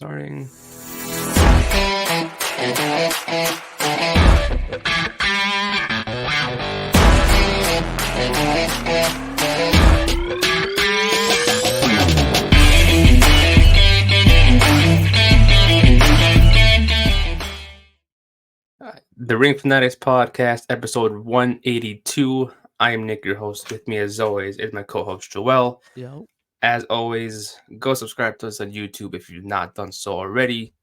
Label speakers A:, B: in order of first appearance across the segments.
A: Starting. The Ring Fanatics Podcast, episode 182. I am Nick, your host. With me, as always, is my co-host Joel.
B: Yo.
A: As always, go subscribe to us on YouTube if you've not done so already.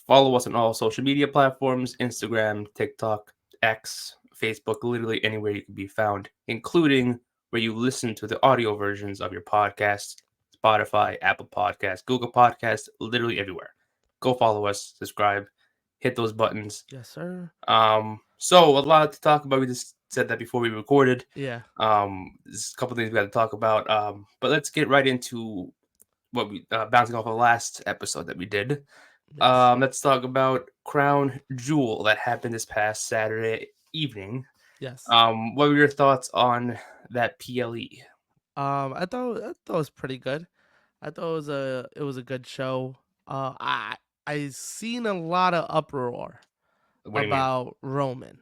A: Follow us on all social media platforms: Instagram, TikTok, X, Facebook, literally anywhere you can be found, including where you listen to the audio versions of your podcasts: Spotify, Apple Podcasts, Google Podcasts, literally everywhere. Go follow us, subscribe, hit those buttons.
B: Yes, sir.
A: So a lot to talk about. We just said that before we recorded.
B: Yeah.
A: There's a couple things we got to talk about. But let's get right into what we bouncing off of the last episode that we did.
B: Yes.
A: Let's talk about Crown Jewel that happened this past Saturday evening.
B: Yes.
A: What were your thoughts on that PLE?
B: I thought it was pretty good. I thought it was a good show. I seen a lot of uproar
A: What do you mean?
B: about Roman.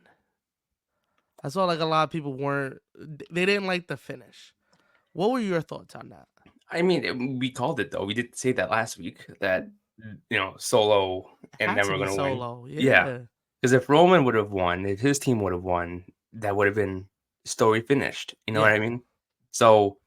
B: I saw like a lot of people they didn't like the finish. What were your thoughts on that?
A: I mean, we called it though. We did say that last week that Solo
B: It
A: and
B: had
A: them
B: to
A: were
B: be
A: going to win.
B: Solo.
A: Yeah,
B: Yeah.
A: because if Roman would have won, if his team would have won, that would have been story finished. You know what I
B: Yeah.
A: mean? So,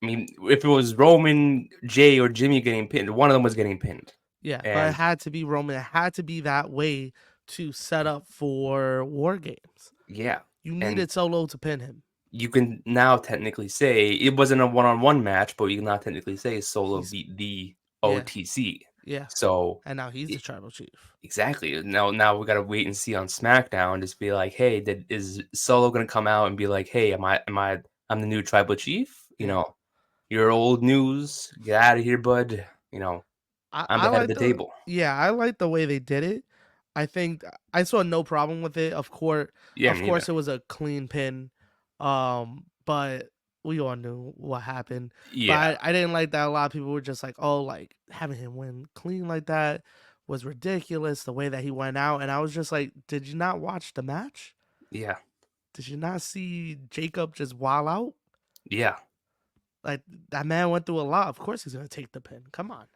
A: I mean, if it was Roman, Jay, or Jimmy getting pinned, one of them was getting pinned.
B: Yeah. But it
A: And
B: had to be Roman. It had to be that way to set up for War Games.
A: yeah,
B: You
A: and
B: needed Solo to pin him.
A: you can now technically say it wasn't a one-on-one match, but you can now technically say Solo
B: He's
A: beat the
B: yeah.
A: OTC.
B: Yeah.
A: So
B: And now he's the tribal chief.
A: exactly. Now we gotta wait and see on SmackDown. Just be like, hey, is Solo gonna come out and be like, hey, I'm the new tribal chief?
B: Yeah.
A: You're old news. Get out of here, bud. I'm
B: I
A: the head of
B: like
A: the
B: the
A: table.
B: yeah, I like the way they did it. I think I saw no problem with it. Of course,
A: Yeah,
B: of
A: me neither.
B: course, it was a clean pin. But we all knew what happened. But
A: Yeah,
B: I didn't like that a lot of people were just like, oh, like having him win clean like that was ridiculous. The way that he went out, and I was just like, did you not watch the match?
A: yeah,
B: Did you not see Jacob just wild out?
A: yeah.
B: Like that man went through a lot. Of course, he's gonna take the pin. Come on.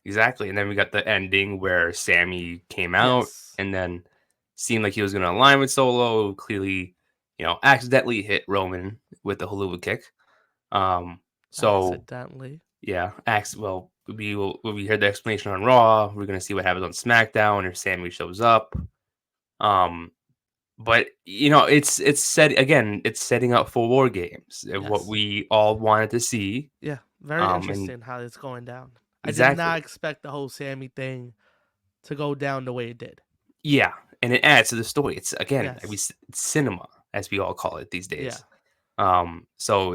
A: Exactly. And then we got the ending where Sammy came out
B: Yes.
A: and then seemed like he was going to align with Solo. Clearly, accidentally hit Roman with the Haluva kick. So
B: Accidentally.
A: yeah, well, we heard the explanation on Raw. We're going to see what happens on SmackDown if Sammy shows up. But it's set again. It's setting up for War Games, what
B: Yes.
A: we all wanted to see.
B: Yeah, very
A: And
B: interesting how it's going down. I did
A: exactly.
B: not expect the whole Sammy thing to go down the way it did.
A: Yeah, and it adds to the story. It's again,
B: Yes.
A: it's cinema as we all call it these
B: Yeah.
A: days. So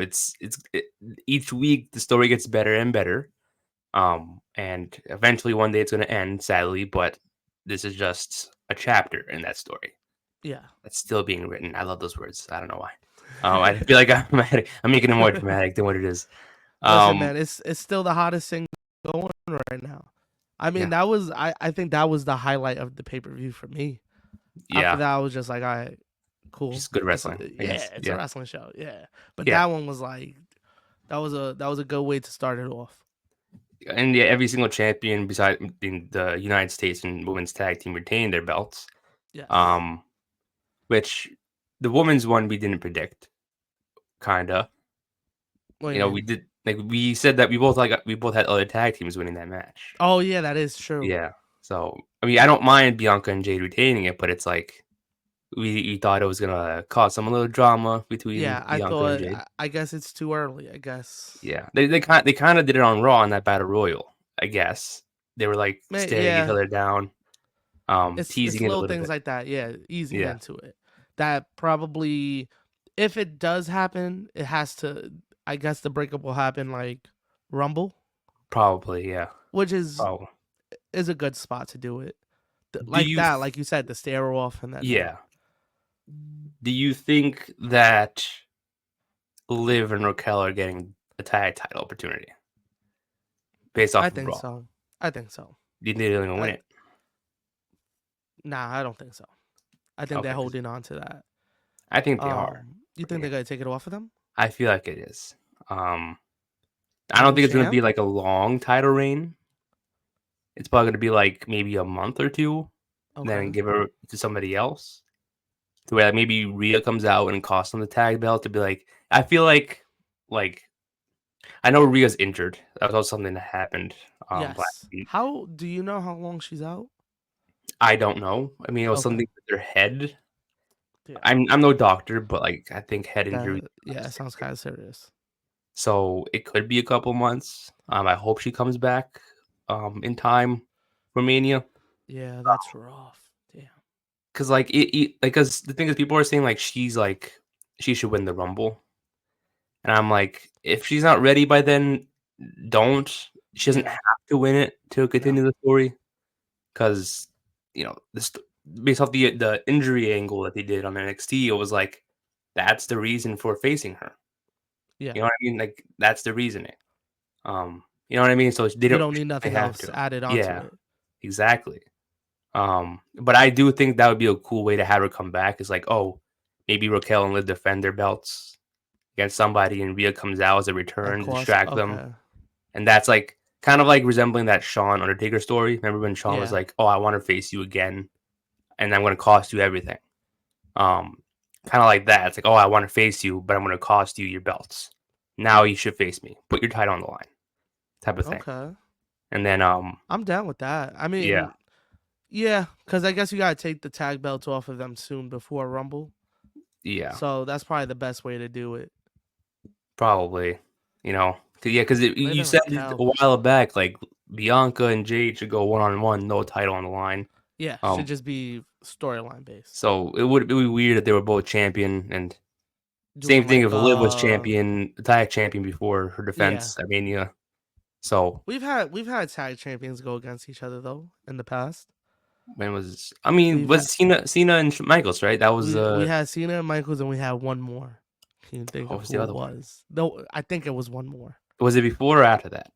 A: each week the story gets better and better. And eventually one day it's going to end, sadly, but this is just a chapter in that story
B: Yeah.
A: that's still being written. I love those words. I don't know why. I feel like I'm making it more dramatic than what it is.
B: Listen, man, it's still the hottest thing going right now. I mean,
A: Yeah,
B: I think that was the highlight of the pay-per-view for me. After
A: yeah,
B: that, I was just like, all right, cool.
A: just good wrestling, I
B: Yeah,
A: guess.
B: it's a
A: Yeah,
B: wrestling show. Yeah. But
A: yeah.
B: that one was like that was a good way to start it off.
A: And yeah, every single champion besides in the United States and women's tag team retained their belts.
B: Yes.
A: Which the women's one we didn't predict, kinda.
B: What do you mean?
A: We did we said that we both had other tag teams winning that match.
B: Oh yeah, that is true.
A: Yeah. So I mean, I don't mind Bianca and Jade retaining it, but it's like we thought it was gonna cause some little drama between
B: Yeah, I
A: Bianca and
B: thought.
A: Jade.
B: I guess it's too early. I guess.
A: Yeah, they kind of did it on Raw in that battle royal. I guess they were like staring each
B: Yeah,
A: other down,
B: it's
A: teasing it a
B: little
A: little
B: things
A: bit.
B: like that. Yeah, easing
A: Yeah,
B: into it. That probably, if it does happen, it has to. I guess the breakup will happen like Rumble,
A: probably. Yeah,
B: which is
A: probably.
B: is a good spot to do it.
A: Do
B: Like
A: you?
B: that, like you said, the stare off and then.
A: Yeah. Do you think that Liv and Raquel are getting a tag title opportunity based off
B: I
A: of
B: think
A: Raw?
B: so. I think so.
A: Do you think they're gonna win it?
B: Nah, I don't think so. I think they're
A: Okay,
B: holding on to that.
A: I think they are.
B: You think they're gonna take it off of them?
A: I feel like it is. I don't
B: New
A: think it's gonna be
B: champ?
A: like a long title reign. It's probably gonna be like maybe a month or two, then
B: Okay.
A: give her to somebody else. To where like, maybe Rhea comes out and costs them the tag belt to be like. I feel like I know Rhea's injured. That was also something that happened last
B: Yes.
A: week.
B: How do you know how long she's out?
A: I don't know. I mean, it was
B: Okay.
A: something with their head.
B: Yeah.
A: I'm no doctor, but like I think head injury.
B: That yeah, it sounds kind of serious.
A: So it could be a couple months. I hope she comes back in time for Mania.
B: Yeah, that's rough. Damn.
A: Cause like cause the thing is people are saying like she should win the Rumble. And I'm like, if she's not ready by then, don't. She doesn't
B: Yeah.
A: have to win it to
B: No.
A: continue the story. Cause, this based off the injury angle that they did on NXT, it was like that's the reason for facing her.
B: Yeah.
A: You know what I mean? Like that's the reasoning. You know what I mean? So
B: You don't need
A: they
B: nothing
A: have
B: else
A: to.
B: added onto
A: Yeah,
B: it.
A: exactly. But I do think that would be a cool way to have her come back. Is like, oh, maybe Raquel and Liv defend their belts against somebody, and Rhea comes out as a
B: And
A: return to
B: cost.
A: distract them,
B: Okay.
A: and that's like kind of like resembling that Shawn Undertaker story. Remember when Shawn was
B: Yeah.
A: like, "Oh, I want to face you again, and I'm going to cost you everything." Um, Kind of like that. It's like, "Oh, I want to face you, but I'm going to cost you your belts. Now you should face me. Put your title on the line." Type of thing.
B: Okay.
A: And then,
B: I'm down with that. I
A: yeah,
B: mean, yeah, because I guess you gotta take the tag belts off of them soon before Rumble.
A: yeah,
B: So that's probably the best way to do it.
A: probably. Because
B: Liv
A: you
B: and
A: said it a
B: Raquel.
A: while back, like Bianca and Jade should go 1-on-1, no title on the line.
B: Yeah, should
A: Um,
B: just be storyline based.
A: so it would be weird if they were both champion, and same
B: Doing
A: thing
B: like
A: if Liv was champion, tag champion before her
B: yeah.
A: defense at Mania. So
B: We've had tag champions go against each other though in the past.
A: I mean,
B: We've had
A: was Cena and Michaels, right? That was
B: we had Cena and Michaels and we had one more. Can you think
A: what
B: of
A: was the
B: who it
A: other one?
B: was? No, I think it was one more.
A: Was it before or after that?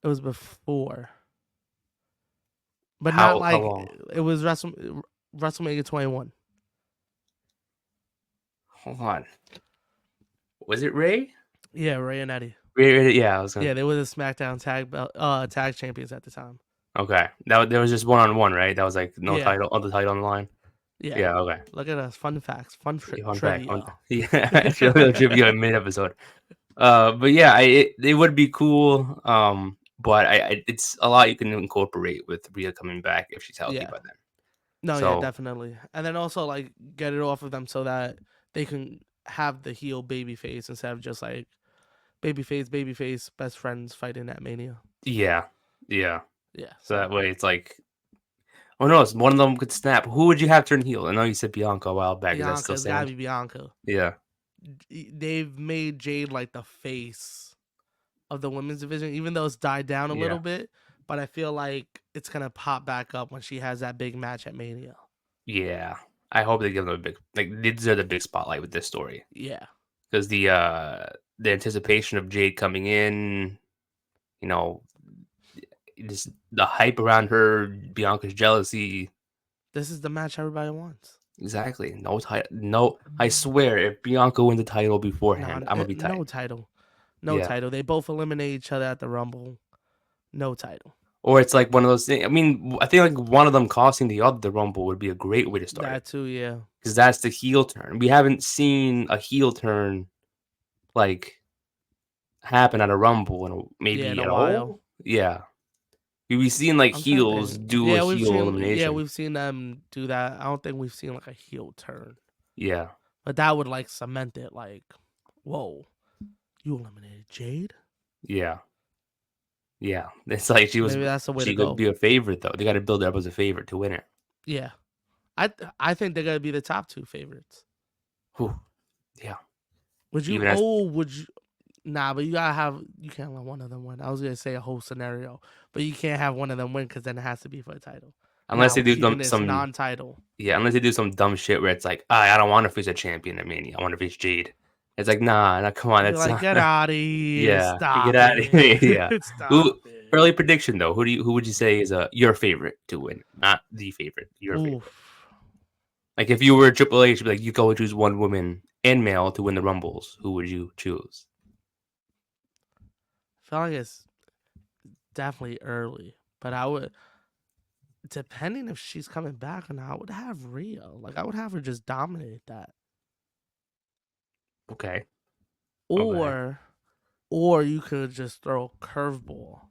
B: It was before. But not
A: How
B: like
A: long?
B: it was WrestleMania 21.
A: Hold on. Was it Ray?
B: Yeah, Ray and Eddie.
A: Yeah, I was gonna.
B: Yeah, they were the SmackDown tag champions at the time.
A: Okay, there was just 1-on-1, right? That was like no
B: Yeah,
A: title, other title on the line.
B: yeah.
A: Yeah, okay.
B: Look at us, fun facts,
A: Yeah, fun fact.
B: trivia.
A: Yeah, should be a mid episode. But yeah, it would be cool. But it's a lot you can incorporate with Rhea coming back if she's healthy
B: Yeah,
A: by then.
B: no, yeah,
A: So
B: definitely. And then also like get it off of them so that they can have the heel baby face instead of just like baby face, best friends fighting at Mania.
A: yeah, yeah.
B: Yeah,
A: So
B: so
A: that way it's like, oh no, one of them could snap. Who would you have turn heel? I know you said Bianca a while back. Is that still
B: Bianca's gotta
A: stand?
B: be Bianca.
A: Yeah,
B: They've made Jade like the face of the women's division, even though it's died down a
A: yeah,
B: little bit. But I feel like it's gonna pop back up when she has that big match at Mania.
A: yeah. I hope they give them a big, like they deserve a big spotlight with this story
B: Yeah,
A: because the anticipation of Jade coming in, you know, just the hype around her, Bianca's jealousy.
B: this is the match everybody wants.
A: Exactly. No title. No, I swear, if Bianca wins the title beforehand, I'm gonna be tight.
B: No title, no
A: Yeah.
B: title. They both eliminate each other at the Rumble. No title.
A: Or it's like one of those things. I mean, I think like one of them costing the other the Rumble would be a great way to start it
B: That too, yeah.
A: because that's the heel turn. We haven't seen a heel turn like happen at a Rumble in
B: Yeah, in
A: maybe
B: a
A: at
B: while.
A: all. Yeah, we've seen like
B: I'm trying to
A: heels
B: think.
A: do a heel
B: Yeah,
A: elimination.
B: we've seen them do that. I don't think we've seen like a heel turn.
A: Yeah,
B: But that would like cement it like, whoa, you eliminated Jade?
A: yeah, yeah. It's like
B: Maybe that's the way to
A: she could
B: go.
A: be a favorite though. They got to build her up as a favorite to win it.
B: Yeah. I think they're gonna be the top two favorites.
A: Whew. Yeah.
B: Would you
A: Even as
B: would you nah, but you can't let one of them win. I was gonna say a whole scenario, but you can't have one of them win because then it has to be for a title.
A: unless
B: Now
A: they
B: we're
A: do
B: keeping this
A: some
B: non-title.
A: yeah, unless they do some dumb shit where it's like, I don't want to face a champion at Mania. I want to face Jade, It's like, nah, come on,
B: I'd be
A: that's
B: like,
A: not.
B: get out of here,
A: Yeah, get
B: stop
A: out of here. Yeah.
B: it,
A: Who
B: stop it.
A: early prediction though? Who would you say is your favorite to win? Not the favorite, your favorite.
B: Oof.
A: Like if you were Triple H, like you go and choose one woman and male to win the Rumbles, who would you choose?
B: I feel like it's definitely early, but I would, depending if she's coming back or not, I would have Rhea. Like I would have her just dominate that,
A: Okay. Okay.
B: or or you could just throw a curveball,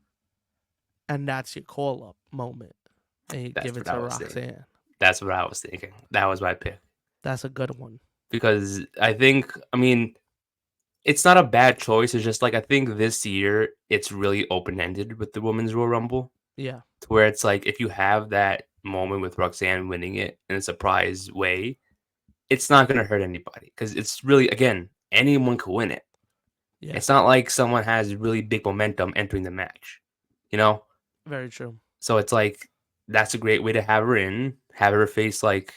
B: and that's your call up moment, and you
A: That's
B: give it
A: what I
B: to
A: was thinking.
B: Roxanne.
A: That's what I was thinking. That was my pick.
B: That's a good one.
A: Because I mean, it's not a bad choice. It's just like I think this year it's really open ended with the Women's Royal Rumble,
B: Yeah,
A: to where it's like if you have that moment with Roxanne winning it in a surprise way, it's not gonna hurt anybody because it's really again anyone could win it.
B: yeah,
A: It's not like someone has really big momentum entering the match, you know.
B: very true.
A: So it's like that's a great way to have her in, have her face like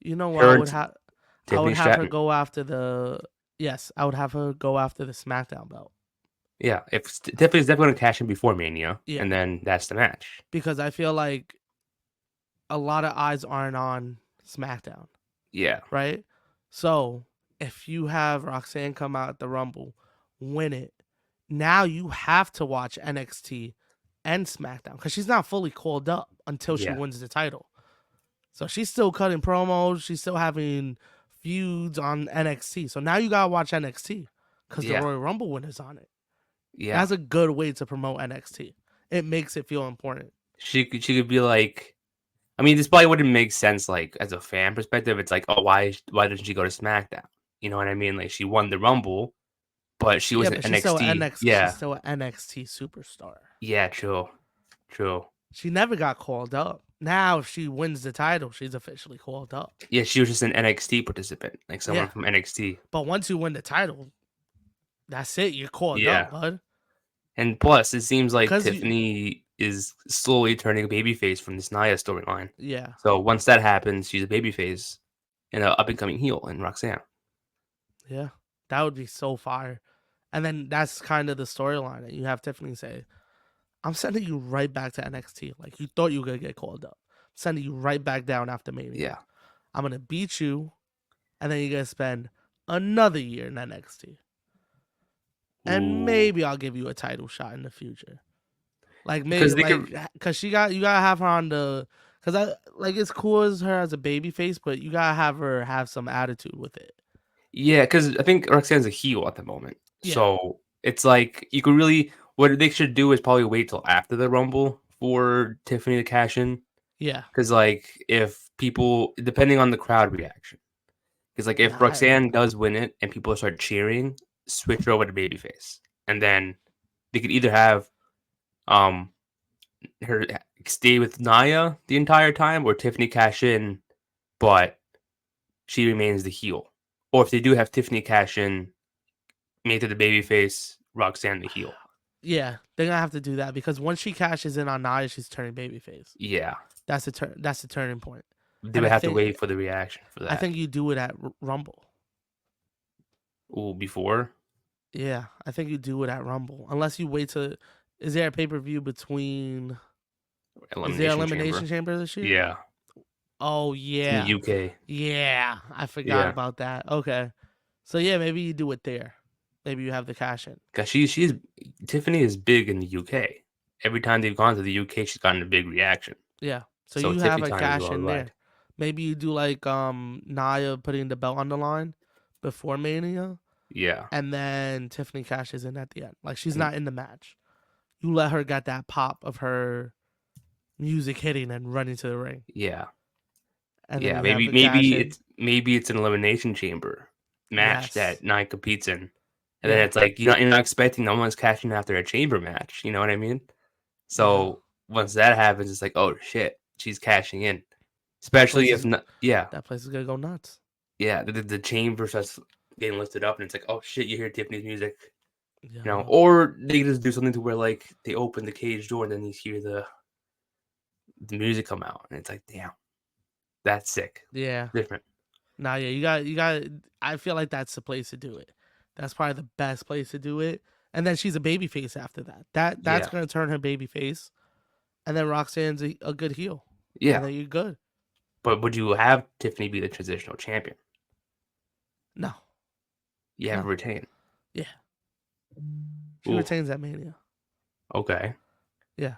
B: You know what?
A: her and
B: I would
A: Tiffany
B: have her
A: Stratton.
B: go after the. Yes, I would have her go after the SmackDown belt.
A: Yeah, if Tiffany's definitely gonna cash in before Mania,
B: Yeah,
A: and then that's the match.
B: because I feel like a lot of eyes aren't on SmackDown,
A: Yeah,
B: right? So if you have Roxanne come out at the Rumble, win it, now you have to watch NXT and SmackDown because she's not fully called up until she
A: yeah,
B: wins the title. So she's still cutting promos. She's still having feuds on NXT. So now you gotta watch NXT because the
A: yeah,
B: Royal Rumble winner's on it.
A: yeah.
B: That's a good way to promote NXT. It makes it feel important.
A: She could be like, I mean, this probably wouldn't make sense like as a fan perspective. It's like, oh, why doesn't she go to SmackDown? You know what I mean? Like she won the Rumble, but she was
B: Yeah,
A: in
B: but she's still an
A: NXT.
B: NXT. She's
A: Yeah,
B: still an NXT superstar.
A: yeah, true, true.
B: She never got called up. Now, if she wins the title, she's officially called up.
A: Yeah, she was just an NXT participant, like someone
B: Yeah,
A: from NXT.
B: but once you win the title, that's it. You're called
A: Yeah,
B: up, bud.
A: and plus, it seems like
B: Cause you,
A: Tiffany is slowly turning babyface from this Nia storyline.
B: yeah,
A: So once that happens, she's a babyface and an up and coming heel in Roxanne.
B: yeah, that would be so fire. And then that's kind of the storyline that you have Tiffany say, "I'm sending you right back to NXT. Like you thought you were gonna get called up. I'm sending you right back down after Mania.
A: Yeah.
B: I'm gonna beat you, and then you're gonna spend another year in NXT, and
A: Ooh.
B: maybe I'll give you a title shot in the future." Like maybe
A: Because they could,
B: cause you gotta have her on the, cause I like it's cool as her as a baby face, but you gotta have her have some attitude with it.
A: yeah. Because I think Roxanne's a heel at the moment.
B: Yeah,
A: So it's like you could really, what they should do is probably wait till after the Rumble for Tiffany to cash in.
B: yeah.
A: Because like if people, depending on the crowd reaction, because like if
B: Nah,
A: Roxanne does win it and people start cheering, switch her over to babyface, and then they could either have um her stay with Naya the entire time or Tiffany cash in, but she remains the heel. Or if they do have Tiffany cash in, make her the babyface, Roxanne the heel.
B: yeah, they're gonna have to do that because once she cashes in on Nia, she's turning babyface.
A: Yeah,
B: That's the turn. That's the turning point.
A: they
B: And
A: would have to wait for the reaction for
B: I
A: that.
B: think you do it at Rumble.
A: Ooh, before
B: Yeah, I think you do it at Rumble unless you wait to. Is there a pay per view between? Is there
A: Elimination
B: Elimination
A: Chamber.
B: Chamber this year?
A: Yeah,
B: Oh
A: it's in the
B: yeah,
A: UK.
B: yeah. I forgot
A: Yeah,
B: about that. Okay, so yeah, maybe you do it there. Maybe you have the cash in.
A: because she's Tiffany is big in the UK. Every time they've gone to the UK, she's gotten a big reaction.
B: Yeah. So
A: So
B: you have
A: Tiffany
B: a
A: time is
B: cash in there.
A: worldwide.
B: Maybe you do like Nia putting the belt on the line before Mania,
A: Yeah,
B: and then Tiffany cashes in at the end. Like she's
A: and
B: not in the match. You let her get that pop of her music hitting and running to the ring,
A: yeah.
B: and then
A: Yeah,
B: you have
A: maybe
B: the cash
A: maybe
B: in.
A: it's an elimination chamber match
B: Yes.
A: that Nine competes in, and then
B: Yeah.
A: it's like you're not expecting no one's cashing after a chamber match. You know what I mean?
B: Yeah.
A: So once that happens, it's like oh shit, she's cashing in.
B: That
A: Especially
B: place
A: if
B: is
A: not, yeah,
B: that place is gonna go nuts.
A: yeah, the chamber starts getting lifted up, and it's like oh shit, you hear Tiffany's music,
B: Yeah.
A: or they just do something to where like they open the cage door and then you hear the music come out, and it's like damn, that's sick,
B: Yeah.
A: different.
B: Nah, yeah, you got I feel like that's the place to do it. That's probably the best place to do it. And then she's a babyface after that. That's
A: Yeah.
B: gonna turn her babyface. And then Roxanne's a good heel. And
A: Yeah.
B: then you're good.
A: But would you have Tiffany be the transitional champion?
B: No.
A: You have
B: No.
A: her retain.
B: Yeah. She
A: Ooh.
B: retains that Mania.
A: Okay.
B: Yeah.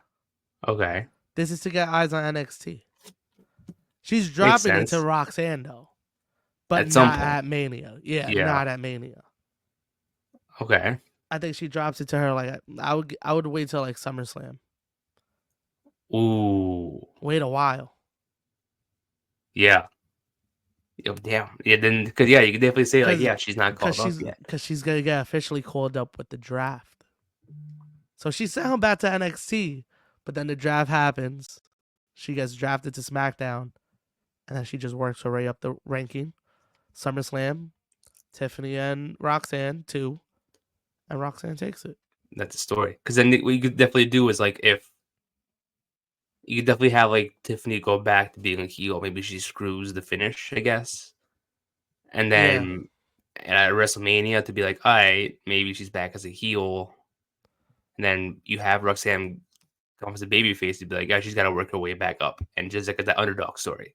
A: Okay.
B: This is to get eyes on NXT. She's
A: Makes
B: dropping it
A: sense.
B: to Roxanne though. But
A: At some
B: not
A: point.
B: at Mania. Yeah,
A: Yeah.
B: not at Mania.
A: Okay.
B: I think she drops it to her like I would wait till like SummerSlam.
A: Ooh.
B: Wait a while.
A: Yeah. Oh, damn. Yeah, then because you could definitely say like, yeah, she's not called up yet.
B: Because she's gonna get officially called up with the draft. So she's sent back to NXT, but then the draft happens. She gets drafted to SmackDown, and then she just works her way up the ranking. SummerSlam, Tiffany and Roxanne 2, and Roxanne takes it.
A: That's the story. Because then what you could definitely do is like if you could definitely have like Tiffany go back to being a heel. Maybe she screws the finish, I guess, and then at WrestleMania to be like, all right, maybe she's back as a heel, and then you have Roxanne come as a babyface to be like, yeah, she's got to work her way back up, and just like that underdog story.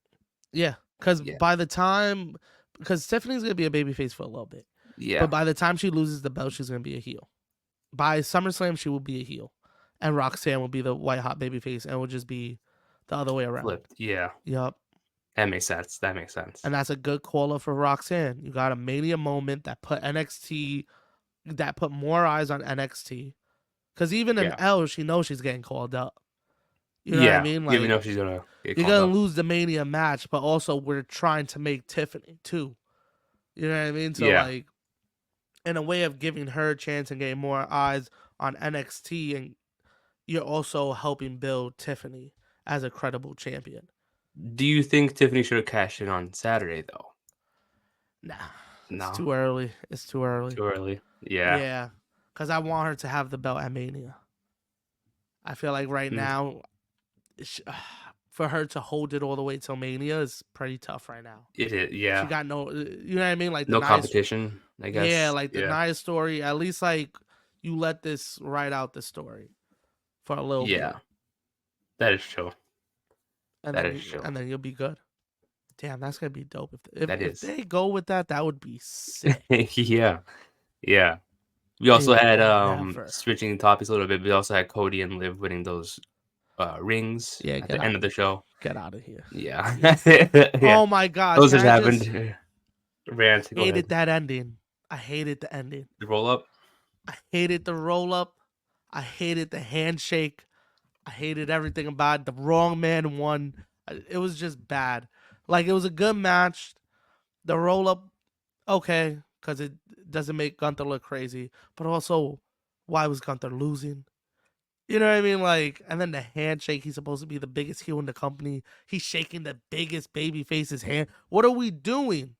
B: Yeah, because
A: Yeah.
B: by the time, because Tiffany's gonna be a babyface for a little bit,
A: Yeah.
B: but by the time she loses the belt, she's gonna be a heel. By SummerSlam, she will be a heel, and Roxanne will be the white hot babyface, and it will just be the other way around.
A: Flipped. Yeah.
B: Yep.
A: That makes sense. That makes sense.
B: And that's a good call-up for Roxanne. You got a Mania moment that put more eyes on NXT. Because even in L, she knows she's getting called up. You know what I mean?
A: Like, even if she's gonna get
B: you're
A: called
B: gonna
A: up.
B: lose the Mania match, but also we're trying to make Tiffany too. You know what I mean? So like, in a way of giving her a chance and getting more eyes on NXT, and you're also helping build Tiffany as a credible champion.
A: Do you think Tiffany should have cashed in on Saturday though?
B: Nah,
A: No.
B: It's too early. It's too early.
A: Too early. Yeah.
B: Yeah, because I want her to have the belt at Mania. I feel like right now, for her to hold it all the way till Mania is pretty tough right now.
A: It is. Yeah.
B: She got no, you know what I mean? Like
A: no competition, I guess.
B: Yeah, like the Nia story. At least like you let this ride out the story for a little bit.
A: Yeah, that is true.
B: And then you'll be good. Damn, that's gonna be dope. If they go with that, that would be sick.
A: Yeah. We also had switching topics a little bit. We also had Cody and Liv winning those rings at the end of the show.
B: Get out of here.
A: Yeah.
B: Oh my god.
A: Those just happened. Rant.
B: Hated that ending. I hated the ending.
A: The roll up.
B: I hated the roll up. I hated the handshake. I hated everything about it. The wrong man won. It was just bad. Like, it was a good match. The roll up, okay, because it doesn't make Gunther look crazy. But also, why was Gunther losing? You know what I mean? Like, and then the handshake. He's supposed to be the biggest heel in the company. He's shaking the biggest baby face's hand. What are we doing?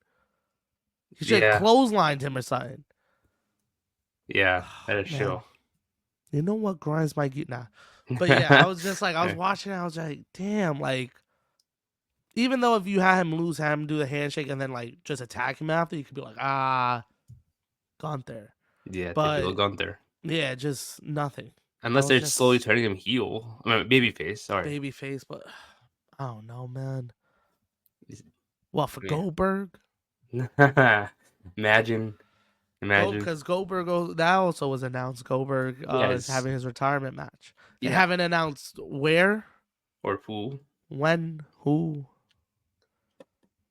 B: He should have clotheslined him or something.
A: Yeah, that is true.
B: You know what grinds my gears? Nah. But yeah, I was just like, I was watching it, I was like, damn, like, even though if you had him lose, have him do the handshake and then like just attack him after, you could be like, Gunther.
A: Yeah, typical Gunther.
B: Yeah, just nothing.
A: Unless they're slowly turning him heel. I mean, babyface, sorry.
B: Babyface, but I don't know, man. What, for Goldberg?
A: Imagine.
B: Because Goldberg, that also was announced. Goldberg is having his retirement match. They haven't announced where
A: or who,
B: when, who.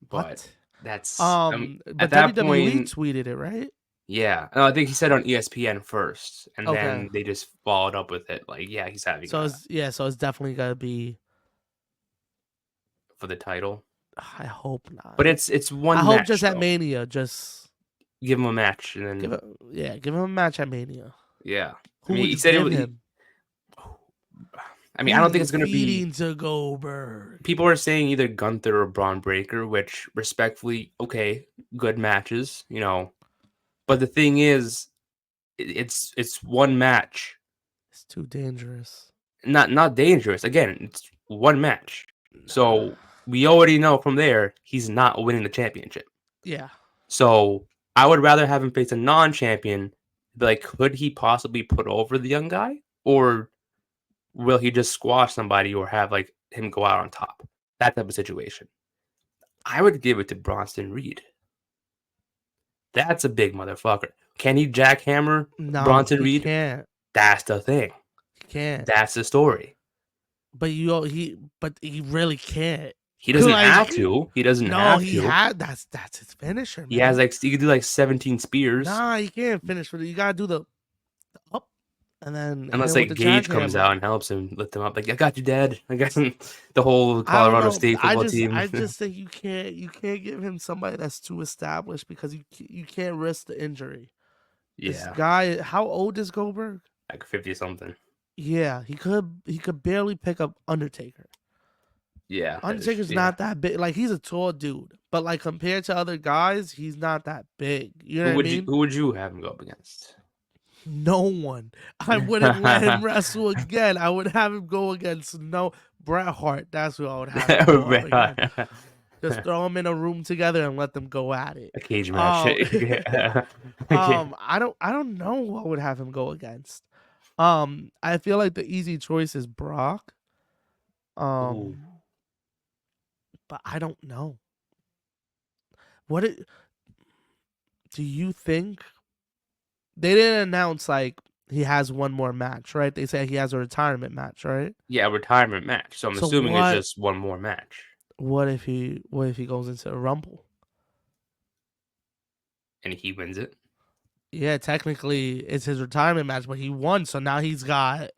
A: But that's
B: but WWE tweeted it, right?
A: Yeah, I think he said on ESPN first, and then they just followed up with it. Like, yeah, he's having.
B: So it's definitely gonna be
A: for the title.
B: I hope not.
A: But it's one.
B: I hope just at Mania, just
A: give him a match, and then
B: give him a match at Mania.
A: Yeah,
B: who would he said give him?
A: I mean, I don't think it's gonna
B: be to Goldberg.
A: People are saying either Gunther or Braun Breaker, which respectfully, okay, good matches, you know. But the thing is, it's one match.
B: It's too dangerous.
A: Not dangerous. Again, it's one match. So we already know from there he's not winning the championship.
B: Yeah.
A: So I would rather have him face a non-champion. Be like, could he possibly put over the young guy, or will he just squash somebody, or have like him go out on top? That type of situation. I would give it to Bronson Reed. That's a big motherfucker. Can he jackhammer
B: No,
A: Bronson
B: he
A: Reed?
B: can't.
A: That's the thing.
B: He can't.
A: That's the story.
B: But he really can't.
A: He doesn't
B: Like,
A: have to. He doesn't
B: no,
A: have
B: he
A: to.
B: had that's his finisher,
A: He has
B: man.
A: like he could do like 17 spears.
B: Nah, he can't finish with it. You gotta do the up and then hit
A: Unless
B: him with
A: like
B: the
A: Gage comes
B: jackhammer.
A: out and helps him lift him up. Like, I got you, Dad. I got the whole
B: I don't
A: Colorado
B: know.
A: State football team.
B: I just think you can't give him somebody that's too established because you can't risk the injury. This
A: Yeah,
B: guy, how old is Goldberg?
A: like 50 something.
B: Yeah, he could barely pick up Undertaker.
A: Yeah,
B: Undertaker's
A: yeah.
B: not that big. Like, he's a tall dude, but like compared to other guys, he's not that big. You know what I mean?
A: Who would you have him go up against?
B: No one. I wouldn't let him wrestle again. I would have him go against Bret Hart. That's who I would have him go up again. Just throw them in a room together and let them go at it.
A: A cage match.
B: I don't know who I would have him go against. I feel like the easy choice is Brock.
A: Ooh.
B: But I don't know. Do you think they didn't announce like he has one more match, right? They said he has a retirement match, right?
A: Yeah, retirement match. So I'm assuming it's just one more match.
B: What if he goes into a Rumble?
A: And he wins it?
B: Yeah, technically it's his retirement match, but he won, so now he's got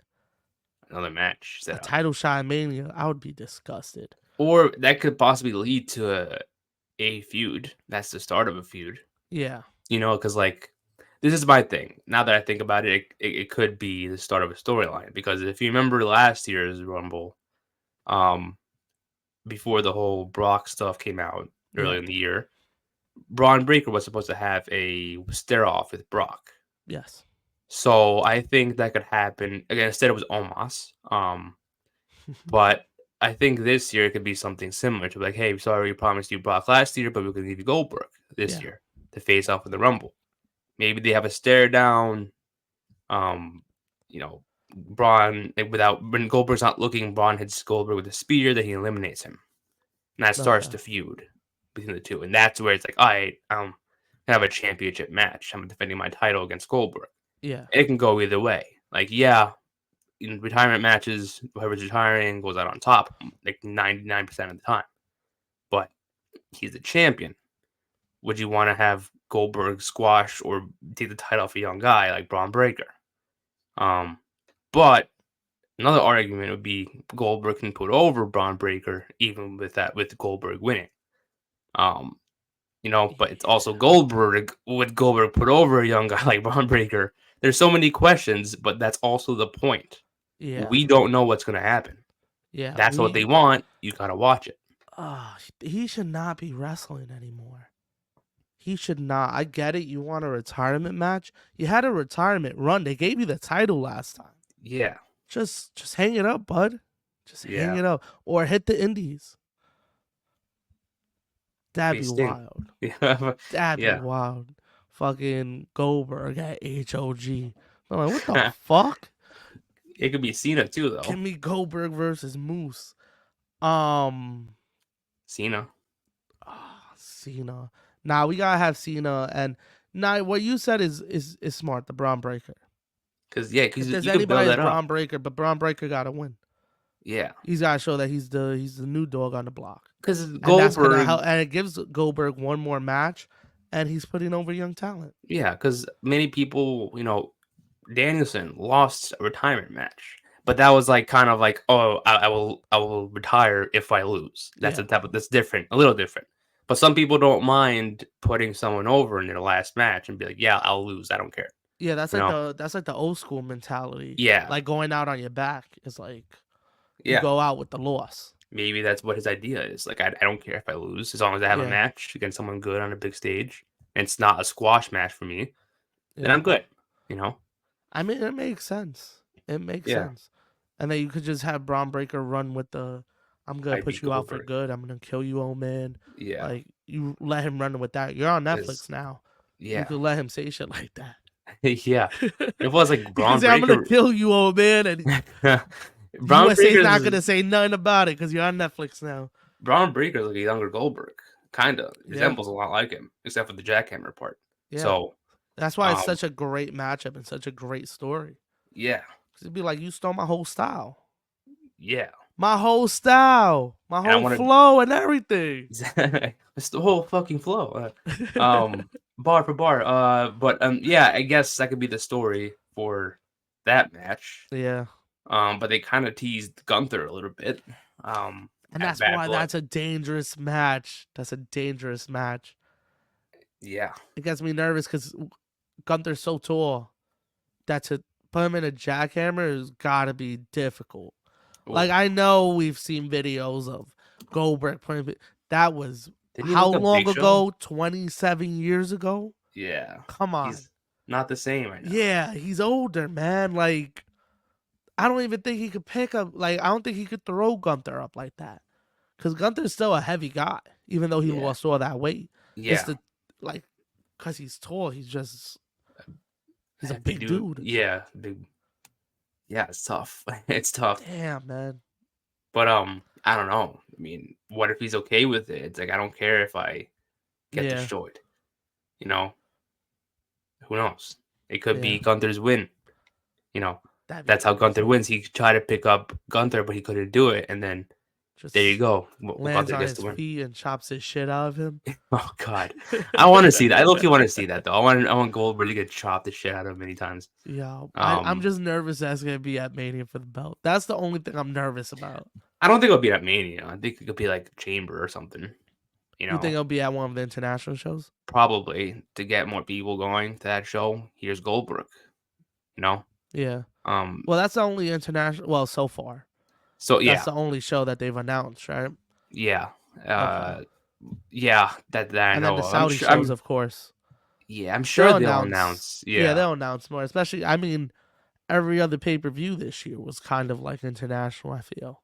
A: another match
B: a title shot in Mania. I would be disgusted.
A: Or that could possibly lead to a feud. That's the start of a feud.
B: Yeah.
A: You know, because like, this is my thing. Now that I think about it, it could be the start of a storyline. Because if you remember last year's Rumble, before the whole Brock stuff came out earlier in the year, Braun Breaker was supposed to have a stare-off with Brock.
B: Yes.
A: So I think that could happen. Again, instead it was Omos. But I think this year it could be something similar to like, hey, sorry, we promised you Brock last year, but we're going to give you Goldberg this year to face off in the Rumble. Maybe they have a stare down. You know, Braun, when Goldberg's not looking, Braun hits Goldberg with a spear, then he eliminates him. And that starts the feud between the two. And that's where it's like, all right, I have a championship match. I'm defending my title against Goldberg.
B: Yeah.
A: It can go either way. Like, yeah, in retirement matches, whoever's retiring goes out on top, like 99% of the time. But he's the champion. Would you want to have Goldberg squash or take the title off a young guy like Braun Breaker? But another argument would be Goldberg can put over Braun Breaker even with Goldberg winning. You know, but it's also Goldberg. Would Goldberg put over a young guy like Braun Breaker? There's so many questions, but that's also the point.
B: Yeah.
A: We don't know what's going to happen.
B: Yeah.
A: That's what they want. You got to watch it.
B: He should not be wrestling anymore. He should not. I get it. You want a retirement match? You had a retirement run. They gave you the title last time.
A: Yeah.
B: Just hang it up, bud. Just hang it up. Or hit the indies. That'd be wild.
A: Yeah.
B: That'd be wild. Fucking Goldberg at HOG. I'm like, what the fuck?
A: It could be Cena too, though.
B: Give me Goldberg versus Moose.
A: Cena.
B: Cena. Nah, we gotta have Cena. And nah, what you said is smart. The Braun Breaker.
A: Because
B: there's anybody's Braun Breaker, but Braun Breaker gotta win.
A: Yeah,
B: he's gotta show that he's the new dog on the block.
A: Because Goldberg,
B: and it gives Goldberg one more match, and he's putting over young talent.
A: Yeah, because many people, you know, Danielson lost a retirement match, but that was like kind of like, oh, I will retire if I lose. That's that's different, a little different. But some people don't mind putting someone over in their last match and be like, yeah, I'll lose. I don't care.
B: Yeah, that's like the old school mentality.
A: Yeah,
B: like going out on your back is like, you go out with the loss.
A: Maybe that's what his idea is. Like, I don't care if I lose as long as I have a match against someone good on a big stage, and it's not a squash match for me. Then I'm good. You know.
B: I mean, it makes sense. It makes sense. And then you could just have Braun Breaker run with the, I'm gonna put you out for good. I'm gonna kill you, old man.
A: Yeah.
B: Like, you let him run with that. You're on Netflix now. You
A: Yeah.
B: could let him say shit like that.
A: Yeah. It was like
B: He could
A: Braun
B: say, "I'm gonna
A: Breaker.
B: kill you, old man," and
A: Braun
B: USA's not
A: Breaker's
B: gonna say nothing about it because you're on Netflix now.
A: Braun Breaker's like a younger Goldberg. Kinda.
B: Yeah,
A: Resembles a lot like him, except for the jackhammer part.
B: yeah.
A: So,
B: That's why it's
A: um,
B: such a great matchup and such a great story.
A: yeah.
B: 'Cause it'd be like, you stole my whole style,
A: Yeah.
B: my whole style, my
A: And I
B: whole
A: wanna
B: flow, and everything.
A: it's the whole fucking flow. Bar for bar. But yeah, I guess that could be the story for that match.
B: Yeah,
A: But they kind of teased Gunther a little bit.
B: and
A: At
B: that's
A: Bad
B: why
A: Blood.
B: that's a dangerous match. That's a dangerous match.
A: Yeah.
B: It gets me nervous because Gunther's so tall that to put him in a jackhammer has got to be difficult. Like,
A: Oof.
B: I know we've seen videos of Goldberg putting that was
A: Didn't he
B: how
A: look up
B: long
A: Big Show?
B: ago? 27 years ago?
A: Yeah.
B: Come on.
A: He's not the same right now.
B: Yeah, he's older, man. Like, I don't even think he could pick up. Like, I don't think he could throw Gunther up like that. Because Gunther's still a heavy guy, even though he
A: Yeah.
B: lost all that weight. It's
A: Yeah.
B: the, like, because he's tall, he's a
A: Hefty
B: big dude.
A: Yeah. Big. Yeah, it's tough. It's tough.
B: Damn, man.
A: But I don't know. I mean, what if he's okay with it? It's like I don't care if I get
B: Yeah,
A: destroyed. You know? Who knows? It could be
B: yeah.
A: Gunther's win. You know,
B: That'd be
A: that's how Gunther
B: crazy.
A: wins. He tried to pick up Gunther, but he couldn't do it, and then
B: Just
A: there you go.
B: lands
A: Gunther
B: on
A: gets
B: his
A: the win.
B: feet and chops his shit out of him.
A: Oh God, I want to see that. I look, you want to see that though. I want Goldberg to get chopped the shit out of him many times.
B: Yeah, I'm just nervous that's gonna be at Mania for the belt. That's the only thing I'm nervous about.
A: I don't think it'll be at Mania. I think it could be like Chamber or something. You
B: You think
A: know,
B: it'll be at one of the international shows?
A: probably to get more people going to that show. Here's Goldberg. You know,
B: Yeah.
A: um.
B: Well, that's the only international. Well, so far,
A: So
B: that's
A: yeah,
B: the only show that they've announced, right?
A: yeah,
B: Okay.
A: yeah. That I
B: And then
A: know.
B: the
A: Of. I'm
B: Saudi
A: sure.
B: shows, of course.
A: Yeah, I'm
B: They'll
A: sure they'll
B: announce.
A: announce.
B: Yeah,
A: Yeah,
B: they'll announce more. Especially, I mean, every other pay per view this year was kind of like international. I feel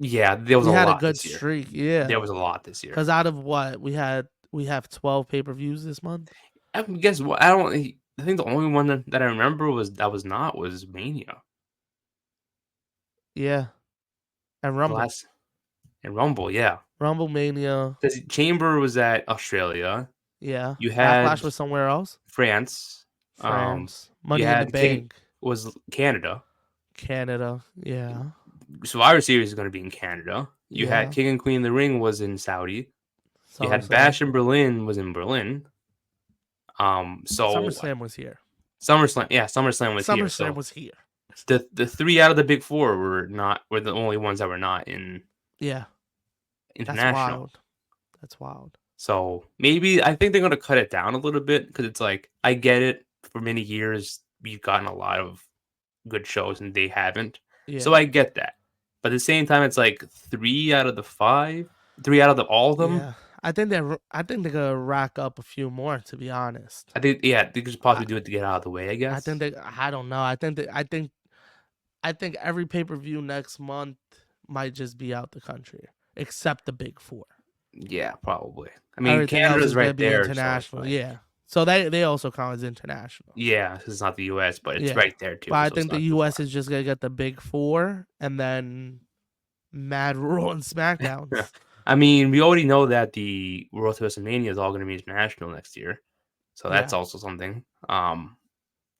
A: yeah. There was
B: we
A: a
B: had a
A: lot
B: good
A: this year.
B: streak. Yeah,
A: There was a lot this year.
B: because out of what we have 12 pay per views this month.
A: I guess what I don't. I think the only one that I remember was Mania.
B: Yeah, and
A: The
B: Rumble,
A: last and Rumble, yeah.
B: Rumble Mania.
A: Because Chamber was at Australia.
B: Yeah,
A: You
B: Backlash
A: had
B: was somewhere else.
A: France.
B: France,
A: You
B: Money in the
A: had King
B: Bank,
A: was Canada.
B: Canada. Yeah,
A: Survivor Series is going to be in Canada. You had
B: yeah.
A: King and Queen of the Ring was in Saudi. You had
B: SummerSlam.
A: Bash in Berlin was in Berlin. So
B: SummerSlam was here.
A: SummerSlam was here.
B: SummerSlam
A: So
B: was here.
A: the three out of the big four were the only ones that were not in
B: Yeah, that's
A: international.
B: wild. That's wild.
A: So maybe I think they're gonna cut it down a little bit because it's like I get it. For many years, we've gotten a lot of good shows and they haven't.
B: Yeah.
A: So I get that. But at the same time, it's like 3 out of the 5, 3 out of all of them.
B: Yeah, I think they're gonna rack up a few more. To be honest,
A: I think they could possibly do it to get out of the way. I guess.
B: I don't know. I think every pay per view next month might just be out the country, except the big four.
A: Yeah, probably. I mean,
B: Everything else
A: Canada's
B: is gonna
A: right
B: be
A: there. So
B: international.
A: like,
B: Yeah, so they also count as international.
A: yeah, 'cause it's not the U.S., but it's
B: Yeah.
A: right there too.
B: But I
A: so it's
B: think the
A: not too
B: U.S.
A: far.
B: is just gonna get the big four and then Mad Raw and SmackDowns.
A: I mean, we already know that the World to WrestleMania is all going to be international next year, so that's
B: Yeah.
A: also something.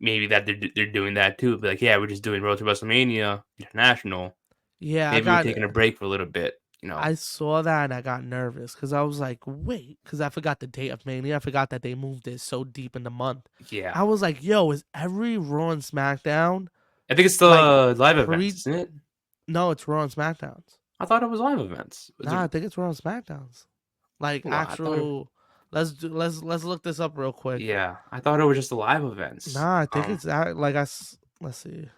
A: Maybe that they're doing that too. Be like, yeah, we're just doing Road to WrestleMania international.
B: Yeah,
A: Maybe we're taking a break for a little bit. You know,
B: I saw that and I got nervous because I was like, wait, because I forgot the date of Mania. I forgot that they moved it so deep in the month.
A: yeah.
B: I was like, yo, is every Raw and SmackDown?
A: I think it's still
B: like,
A: live events, isn't it?
B: No, it's Raw and SmackDowns.
A: I thought it was live events.
B: I think it's Raw and SmackDowns. Like
A: Well,
B: actual. Let's look this up real quick.
A: Yeah, I thought it was just the live events.
B: Nah, I think it's like let's see.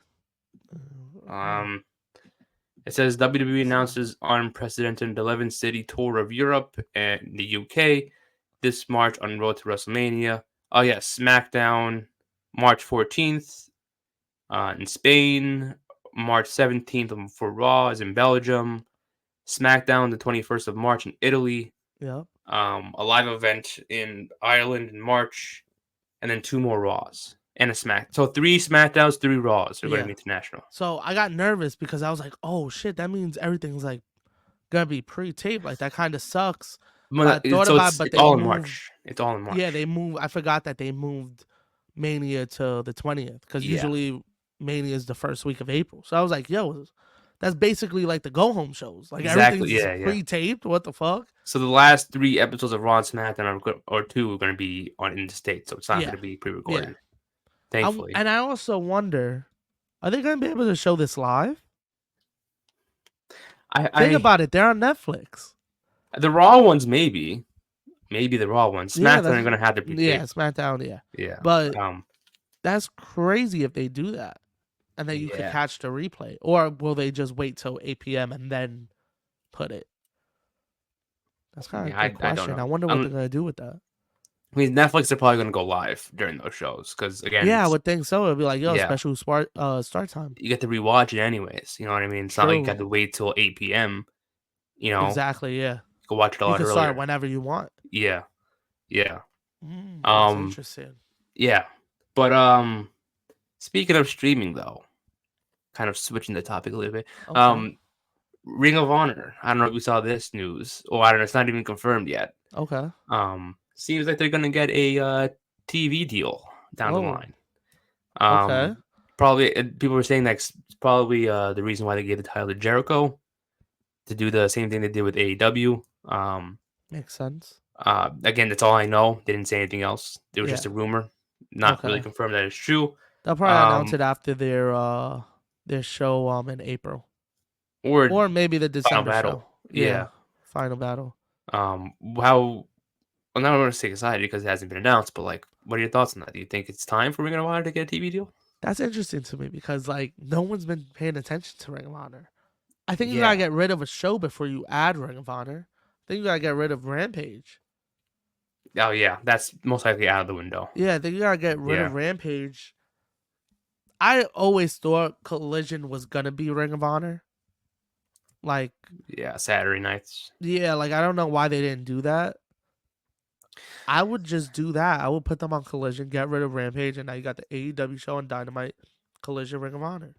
A: It says WWE announces unprecedented 11-city tour of Europe and the UK this March on Road to WrestleMania. Oh yeah, SmackDown March 14th in Spain, March 17th for Raw is in Belgium, SmackDown the 21st of March in Italy,
B: Yep.
A: A live event in Ireland in March, and then 2 more Raws and a Smack. So 3 SmackDowns, 3 Raws are going to
B: Yeah.
A: be international.
B: So I got nervous because I was like, oh shit, that means everything's like gonna be pre-taped. Like that kind of sucks. But I thought
A: So
B: about it, but
A: it's
B: they
A: all in
B: moved.
A: March. It's all in
B: Yeah, they
A: March.
B: moved. I forgot that they moved Mania to the 20th because
A: Yeah,
B: usually Mania is the first week of April. So I was like, yo, that's basically like the go home shows. Like
A: exactly.
B: everything's
A: Yeah, yeah.
B: pre-taped. What the fuck?
A: So the last 3 episodes of Raw and SmackDown or 2 are going to be on in the States, so it's not going
B: Yeah,
A: to be
B: yeah.
A: pre-recorded. Thankfully.
B: And I also wonder, are they gonna be able to show this live? Think
A: I
B: about it. They're on Netflix.
A: the Raw ones maybe the Raw ones.
B: Yeah,
A: SmackDown
B: that's
A: are going to have to
B: yeah,
A: pre-tape.
B: SmackDown. Yeah,
A: Yeah.
B: but that's crazy if they do that, and then you could
A: Yeah.
B: catch the replay, or will they just wait till 8 p.m. and then put it? That's kind of
A: Yeah,
B: a good
A: I don't
B: question. I
A: know.
B: wonder what they're gonna do with that.
A: I mean, Netflix are probably going to go live during those shows because again,
B: Yeah, I
A: it's
B: would think so. It'd be like, yo,
A: yeah,
B: special start time.
A: you get to rewatch it anyways. You know what I mean? It's not like you got
B: True.
A: to wait till 8 p.m. You know,
B: Exactly. Yeah.
A: you can watch it a
B: You
A: lot
B: can start
A: earlier.
B: whenever you want.
A: Yeah, yeah,
B: That's
A: um,
B: interesting.
A: yeah. But speaking of streaming though, kind of switching the topic a little bit.
B: Okay.
A: Ring of Honor. I don't know if you saw this news, or I don't know. It's not even confirmed yet.
B: Okay.
A: Seems like they're gonna get a TV deal down the
B: Oh.
A: line.
B: Okay.
A: Probably people were saying that's probably the reason why they gave the title to Jericho to do the same thing they did with AEW.
B: Makes sense.
A: Again, that's all I know. They didn't say anything else. It was just
B: Yeah.
A: a rumor, not really
B: Okay.
A: confirmed that it's true.
B: They'll probably announce
A: Um,
B: it after their show in April.
A: or
B: Or maybe the
A: Final
B: December
A: Battle.
B: show.
A: Yeah.
B: Yeah. Final battle.
A: How? I'm not going to say excited because it hasn't been announced, but like, what are your thoughts on that? Do you think it's time for Ring of Honor to get a TV deal?
B: That's interesting to me because like no one's been paying attention to Ring of Honor. I think you
A: Yeah.
B: gotta get rid of a show before you add Ring of Honor. I think you gotta get rid of Rampage.
A: Oh yeah, that's most likely out of the window.
B: Yeah, I think you gotta get rid
A: Yeah.
B: of Rampage. I always thought Collision was gonna be Ring of Honor. Like,
A: Yeah, Saturday nights.
B: yeah, like I don't know why they didn't do that. I would just do that. I would put them on Collision, get rid of Rampage, and now you got the AEW show on Dynamite, Collision, Ring of Honor.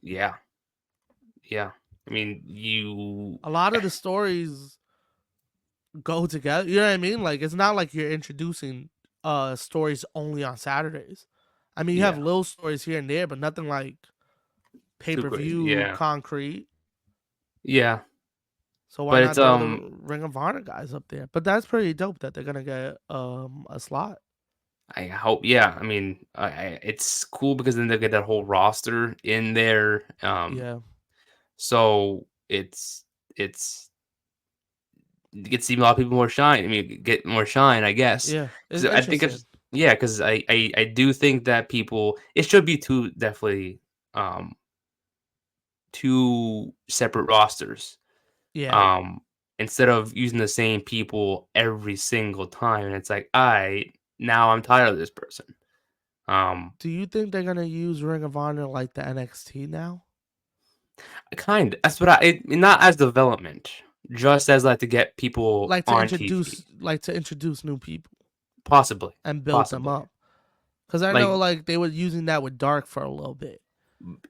A: Yeah. Yeah. I mean,
B: A lot of the stories go together. You know what I mean? Like it's not like you're introducing stories only on Saturdays. I mean, you have
A: yeah,
B: little stories here and there, but nothing like pay
A: too
B: per
A: crazy.
B: view
A: Yeah.
B: concrete.
A: Yeah.
B: So why
A: But
B: not
A: it's
B: throw the Ring of Honor guys up there? But that's pretty dope that they're gonna get a slot.
A: I hope yeah. I mean, it's cool because then they'll get that whole roster in there.
B: Yeah,
A: So it's you get to see a lot of people more shine. I mean, get more shine, I guess.
B: yeah, it's
A: 'Cause I think
B: interesting.
A: it's yeah, because I do think that people it should be two definitely um two separate rosters.
B: Yeah.
A: Um Instead of using the same people every single time. And it's like, now I'm tired of this person. Um
B: Do you think they're gonna use Ring of Honor like the NXT now?
A: kind of that's what not as development, just as like to get people on TV.
B: Like to introduce new people
A: Possibly.
B: and build them
A: Possibly.
B: up. Because I know
A: Like
B: like they were using that with Dark for a little bit.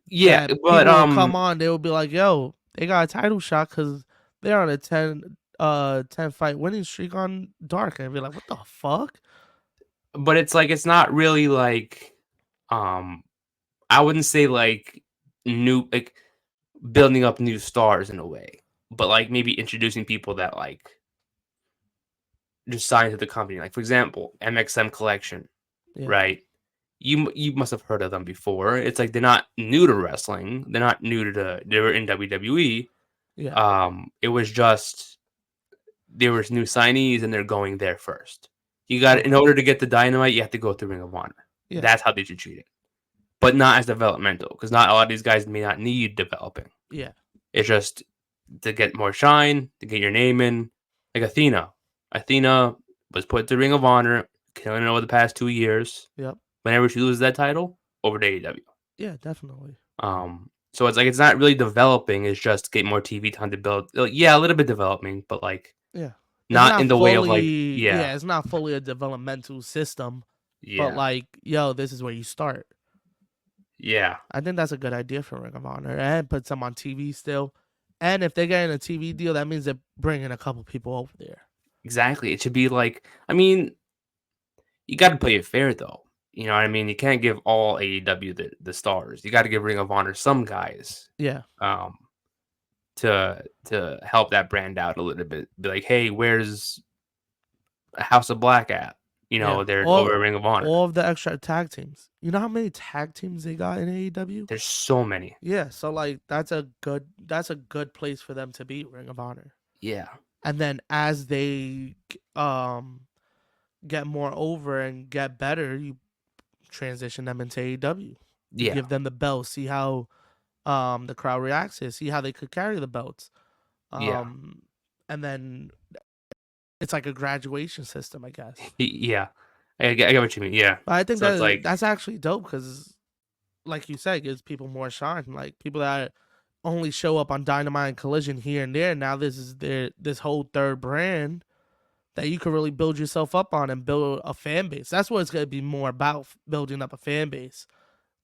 A: yeah,
B: That
A: but
B: people will come on, they will be like, "Yo, they got a title shot because they're on a 10 fight winning streak on Dark," and I'd be like, "What the fuck?"
A: but it's like it's not really like I wouldn't say like new like building up new stars in a way, but like maybe introducing people that like just signed to the company. Like for example, MXM Collection,
B: Yeah,
A: right? You must have heard of them before. It's like they're not new to wrestling. They're not new to they were in WWE.
B: yeah,
A: It was just there was new signees and they're going there first. You got in
B: okay,
A: order to get the Dynamite, you have to go through Ring of Honor.
B: yeah,
A: That's how they should treat it, but not as developmental because not a lot of these guys may not need developing.
B: yeah,
A: It's just to get more shine, to get your name in. Like Athena. Athena was put to Ring of Honor, killing it over the past 2 years.
B: yep,
A: Whenever she loses that title, over to AEW.
B: yeah, definitely.
A: So it's like it's not really developing, it's just get more TV time to build. Yeah, a little bit developing, but like
B: Yeah. It's
A: not
B: not
A: in the way of
B: fully,
A: like, yeah,
B: yeah, it's not fully a developmental system, but
A: yeah,
B: like, yo, this is where you start.
A: yeah,
B: I think that's a good idea for Ring of Honor and put some on TV still. And if they're getting a TV deal, that means they're bringing a couple people over there.
A: exactly. It should be like, I mean, you got to play it fair though. You know what I mean? You can't give all AEW the stars. You got to give Ring of Honor some guys,
B: Yeah,
A: um, to help that brand out a little bit. Be like, hey, where's House of Black at? You
B: yeah.
A: know, they're over at Ring of Honor.
B: All of the extra tag teams. You know how many tag teams they got in AEW?
A: There's so many.
B: Yeah, so like that's a good place for them to be, Ring of Honor.
A: Yeah,
B: And then as they um get more over and get better, you transition them into AEW. You
A: yeah,
B: give them the belt, see how the crowd reacts to it, see how they could carry the belts.
A: yeah,
B: Um and then it's like a graduation system, I guess.
A: yeah. I get what you mean. Yeah.
B: But I think
A: So it's
B: that
A: like,
B: that's actually dope because, like you said, it gives people more shine. Like people that only show up on Dynamite and Collision here and there. Now this whole third brand that you can really build yourself up on and build a fan base. That's what it's going to be more about, building up a fan base.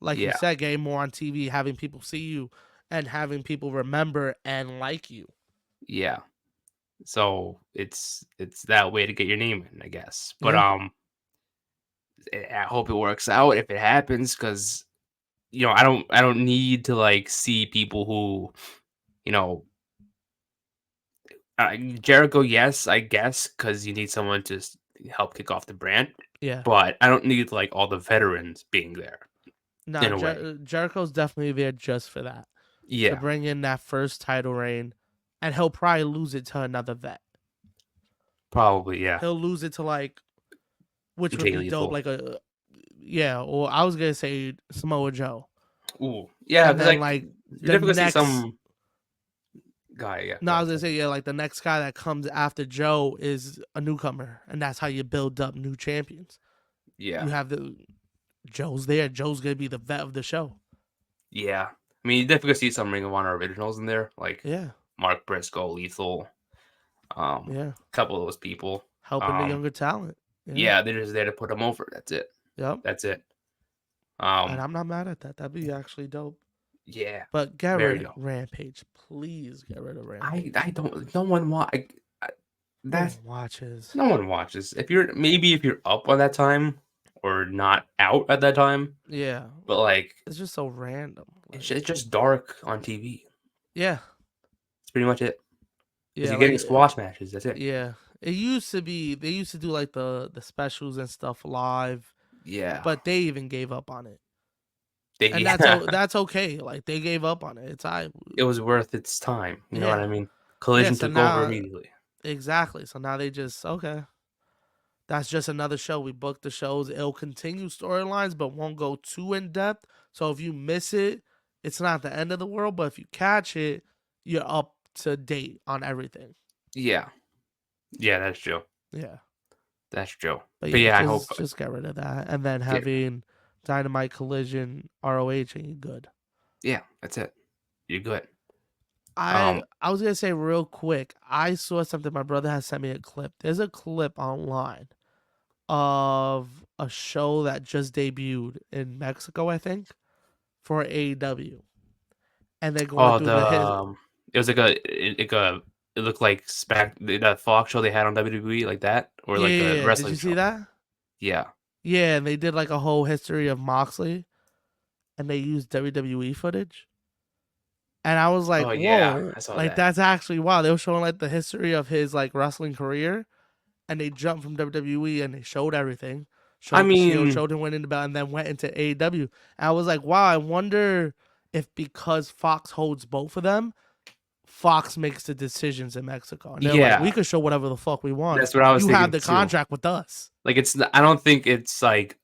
B: Like you
A: yeah,
B: said, getting more on TV, having people see you, and having people remember and like you.
A: yeah. So it's that way to get your name in, I guess. But
B: Yeah,
A: I hope it works out if it happens, because I don't need to like see people who, you know, Jericho. Yes, I guess, because you need someone to help kick off the brand.
B: yeah.
A: But I don't need like all the veterans being there
B: Nah,
A: in a way.
B: Jericho's definitely there just for that, to
A: Yeah,
B: bring in that first title reign, and he'll probably lose it to another vet.
A: probably. Yeah,
B: He'll lose it to like, which would
A: Jay
B: be dope,
A: Lethal.
B: like a, yeah, or I was gonna say Samoa Joe,
A: Ooh, yeah.
B: and
A: Because
B: then
A: like
B: like
A: you're
B: the
A: definitely gonna see
B: next,
A: some guy. Yeah,
B: no,
A: go
B: I
A: ahead.
B: was gonna
A: Sorry.
B: say, yeah, like the next guy that comes after Joe is a newcomer, and that's how you build up new champions.
A: Yeah,
B: You have the Joe's there. Joe's gonna be the vet of the show.
A: yeah. I mean, you definitely see some Ring of Honor originals in there, like
B: Yeah,
A: Mark Briscoe, Lethal,
B: yeah,
A: couple of those people.
B: helping the younger talent. Yeah,
A: Yeah, they're just there to put them over. That's it.
B: yep.
A: That's it.
B: And
A: Um,
B: I'm not mad at that. That'd be actually dope.
A: yeah,
B: But get
A: very
B: rid of
A: dope.
B: Rampage, please. Get rid of
A: I
B: Rampage.
A: don't. No one
B: No
A: that's
B: one watches.
A: no one watches. If you're up on that time or not out at that time,
B: Yeah,
A: but like
B: it's just so random.
A: it's
B: Like,
A: it's just dark on TV.
B: yeah,
A: It's pretty much it. Because
B: yeah,
A: you're
B: like,
A: getting squash matches. That's it.
B: yeah. It used to be they used to do like the specials and stuff live,
A: Yeah.
B: but they even gave up on it, and
A: They
B: that's okay. Like they gave up on it. It's I,
A: it was worth its time. You know what
B: yeah,
A: I mean?
B: yeah.
A: Collision
B: So
A: took over
B: now
A: immediately.
B: exactly. So now they just okay. That's just another show. We booked the shows. It'll continue storylines, but won't go too in depth. So if you miss it, it's not the end of the world. But if you catch it, you're up to date on everything.
A: Yeah. Yeah, that's true.
B: Yeah.
A: That's true.
B: But
A: But
B: yeah,
A: yeah, I hope
B: just get rid of that, and then
A: get
B: having Dynamite Collision ROH, and you good.
A: yeah, that's it. You're good.
B: I
A: Um,
B: I was gonna say real quick. I saw something. My brother has sent me a clip. There's a clip online of a show that just debuted in Mexico, I think, for AEW, and they're going
A: oh,
B: through the his.
A: it was it looked like that Fox show they had on WWE, like that, or
B: Yeah,
A: like
B: yeah,
A: a
B: yeah. Did you
A: wrestling
B: see
A: show.
B: that?
A: Yeah.
B: Yeah, and they did like a whole history of Moxley, and they used WWE footage. And I was like,
A: Oh yeah,
B: whoa,
A: I saw
B: like
A: that.
B: that's actually wow. They were showing like the history of his like wrestling career, and they jumped from WWE and they showed everything,
A: I
B: showed the Shield,
A: mean,
B: showed him winning the belt, and then went into AEW. And I was like, wow, I wonder if because Fox holds both of them, Fox makes the decisions in Mexico, and they're like, we
A: yeah,
B: could show whatever the fuck we want.
A: that's what I was
B: You have
A: thinking
B: the
A: too.
B: contract with us.
A: Like I don't think it's like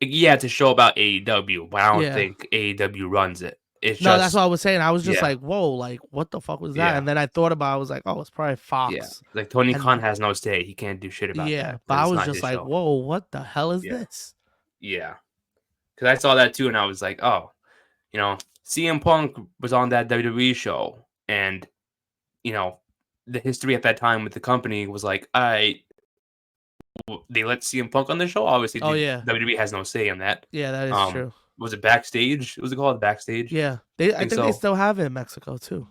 A: yeah, it's a show about AEW, but I don't
B: Yeah.
A: think AEW runs it. It's
B: No, that's
A: just
B: what I was saying. I was just
A: yeah,
B: like, whoa, like what the fuck was that?
A: yeah,
B: And then I thought about it, I was like, oh, it's probably
A: yeah.
B: Fox.
A: Like Tony Khan
B: And
A: has no say. He can't do shit about
B: yeah,
A: that
B: but
A: because
B: I
A: it's
B: was
A: not
B: just
A: his
B: like,
A: show.
B: whoa, what the hell is
A: Yeah,
B: this?
A: yeah. Because I saw that too, and I was like, oh, CM Punk was on that WWE show, and you know, the history at that time with the company was like, they let CM Punk on the show. Obviously,
B: Oh yeah,
A: WWE has no say in that.
B: yeah, that is
A: Um,
B: true.
A: was it backstage? Was it called backstage?
B: Yeah,
A: I
B: I
A: think
B: think they
A: so.
B: still have it in Mexico too.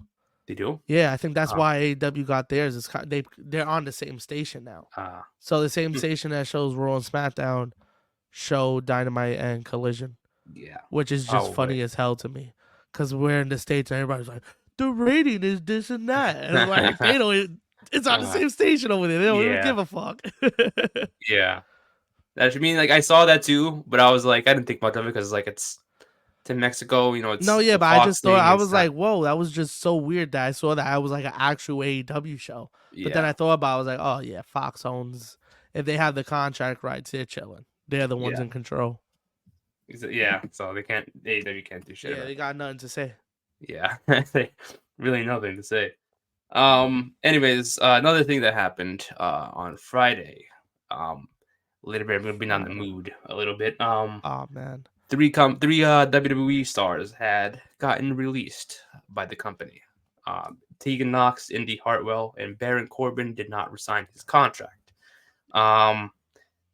A: They do.
B: Yeah, I think that's
A: Uh,
B: why AEW got theirs. Is they're on the same station now.
A: uh,
B: So the same
A: hmm,
B: station that shows Raw and SmackDown show Dynamite and Collision,
A: yeah,
B: which is just
A: probably.
B: funny as hell to me. Because we're in the States and everybody's like, the rating is this and that. And like, they don't, it's on the
A: uh,
B: same station over there. They don't even
A: yeah,
B: give a fuck.
A: yeah. That should mean like I saw that too, but I was like, I didn't think much of it because like it's to Mexico.
B: No,
A: It's
B: yeah,
A: the
B: but I
A: Fox
B: just thought,
A: thing.
B: I
A: It's
B: was
A: not.
B: like, whoa, that was just so weird that I saw that I was like an actual AEW show. But then
A: Yeah,
B: I thought about it, I was like, oh, yeah, Fox owns, if they have the contract rights, they're chilling. They're the ones
A: yeah,
B: in control.
A: yeah. So they can't do shit
B: Yeah,
A: about
B: they got nothing to say.
A: that. Yeah, they really nothing to say. Anyways, another thing that happened on Friday. A little bit. I'm gonna be on the
B: Friday.
A: mood a little bit.
B: Oh, man.
A: Three WWE stars had gotten released by the company. Tegan Knox, Indy Hartwell, and Baron Corbin did not resign his contract. Um,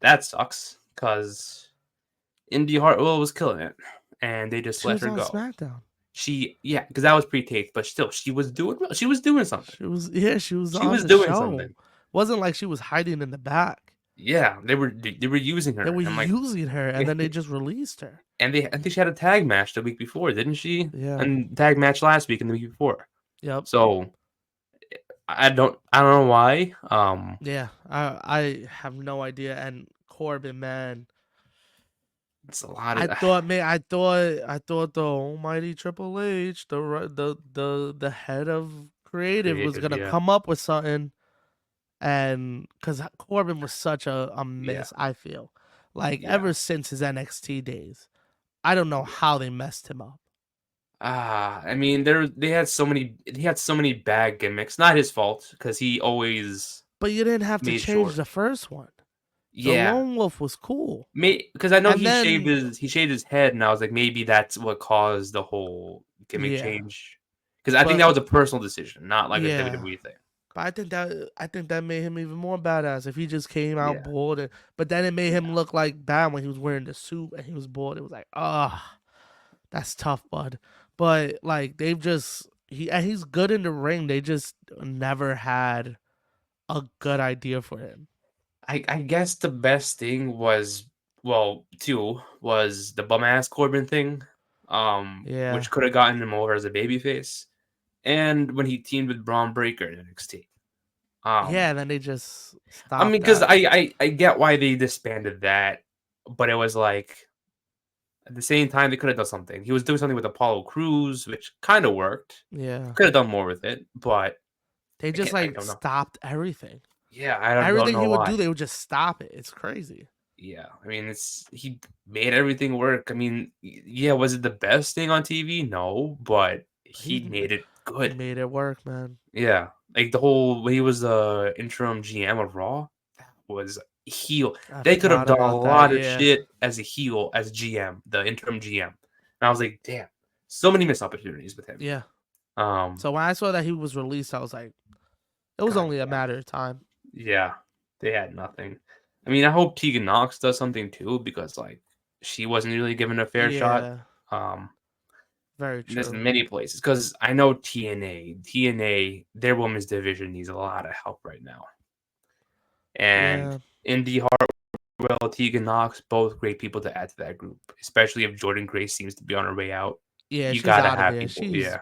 A: that sucks because Indy Hartwell was killing it, and they just
B: She
A: let
B: was
A: her
B: on
A: go.
B: SmackDown.
A: Yeah, because that was pre-taped, but still, she was doing well. She was doing something.
B: She was
A: She
B: on
A: was
B: the
A: doing
B: show.
A: something.
B: Wasn't like she was hiding in the back.
A: Yeah, they were using
B: They
A: her.
B: were
A: And I'm like,
B: using her and then they just released her.
A: and I think she had a tag match the week before, didn't she?
B: Yeah.
A: And tag match last week and the week before.
B: Yep.
A: So I don't know why.
B: Yeah. I have no idea. And Corbin, man,
A: It's a lot
B: I
A: of
B: thought, man, I thought the almighty Triple H, the head of creative, was
A: creative.
B: gonna
A: Yeah,
B: come up with something, and because Corbin was such a
A: yeah,
B: miss, I feel like
A: yeah,
B: ever since his NXT days, I don't know
A: yeah.
B: how they messed him up.
A: I mean, they had so many. He had so many bad gimmicks. Not his fault because he always
B: But you didn't have to
A: made
B: change
A: sure.
B: the first one. The
A: Yeah,
B: Lone Wolf was cool,
A: because I know
B: and then
A: he shaved his head, and I was like, maybe that's what caused the whole gimmick
B: yeah,
A: change. Because I think that
B: but
A: was a personal decision, not like a
B: yeah,
A: WWE thing.
B: but I think that made him even more badass if he just came out
A: Yeah,
B: bald. But then it made
A: yeah,
B: him look like bad when he was wearing the suit and he was bald. It was like, ah, that's tough, bud. But like they've just he's good in the ring. They just never had a good idea for him.
A: I guess the best thing was two was the bum ass Corbin thing,
B: Yeah,
A: which could have gotten him over as a babyface, and when he teamed with Braun Breaker in NXT.
B: yeah. And then they just
A: I mean,
B: stopped
A: because
B: that.
A: I get why they disbanded that, but it was like at the same time they could have done something. He was doing something with Apollo Crews, which kind of worked.
B: Yeah,
A: Could have done more with it, but
B: they just
A: I
B: like
A: don't know.
B: stopped everything.
A: Yeah, I don't
B: Everything
A: know
B: he would do,
A: why.
B: they would just stop it. It's crazy.
A: Yeah, I mean, he made everything work. I mean, yeah, was it the best thing on TV? No, but he
B: He
A: made it
B: he
A: good.
B: made it work, man.
A: Yeah, like the whole when he was the interim GM of Raw, that was heel.
B: I
A: They could have
B: forgot
A: done a
B: about that.
A: lot of
B: Yeah,
A: shit as a heel, as GM, the interim GM. And I was like, damn, so many missed opportunities with him.
B: yeah.
A: Um,
B: So when I saw that he was released, I was like, it was
A: God
B: only a
A: damn,
B: matter of time.
A: yeah, they had nothing. I mean, I hope Tegan Knox does something too because like she wasn't really given a fair shot.
B: Yeah,
A: Um,
B: very
A: There's
B: true.
A: many places because I know TNA, their women's division needs a lot of help right now. And
B: Yeah,
A: Indy Hartwell, Tegan Knox, both great people to add to that group, especially if Jordan Grace seems to be on her way out.
B: yeah.
A: You
B: She's
A: gotta
B: out of
A: have
B: there.
A: people. Yeah,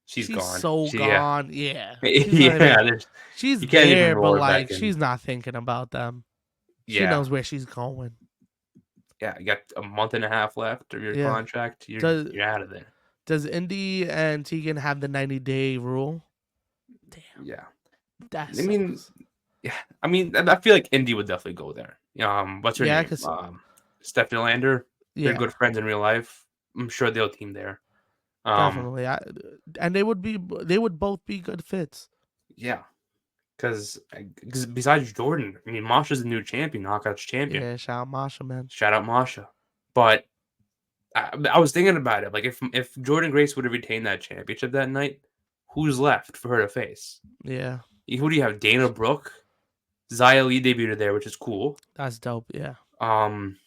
A: she's
B: She's
A: gone.
B: so
A: Yeah,
B: gone. Yeah, she's not even.
A: yeah.
B: She's
A: You can't even
B: there, but
A: roll her
B: like
A: back in.
B: she's not thinking about them. She
A: Yeah,
B: knows where she's going.
A: yeah. You got a month and a half left of your
B: Yeah.
A: contract.
B: Does
A: You're out of there.
B: does Indy and Tegan have the 90-day rule? Damn,
A: Yeah.
B: that
A: I mean,
B: sucks.
A: yeah. I mean, I feel like Indy would definitely go there. What's her
B: Yeah,
A: name?
B: cause
A: Stephanie Lander. They're
B: yeah,
A: good friends in real life. I'm sure they'll team there. Um,
B: definitely. And they would both be good fits.
A: yeah, because besides Jordan, I mean, Masha's the new champion, Knockouts champion.
B: Yeah, shout out Masha, man.
A: Shout out Masha. But I was thinking about it. Like, if Jordan Grace would have retained that championship that night, who's left for her to face?
B: Yeah,
A: Who do you have? Dana Brooke, Xia Li debuted there, which is cool.
B: that's dope. Yeah.
A: Um,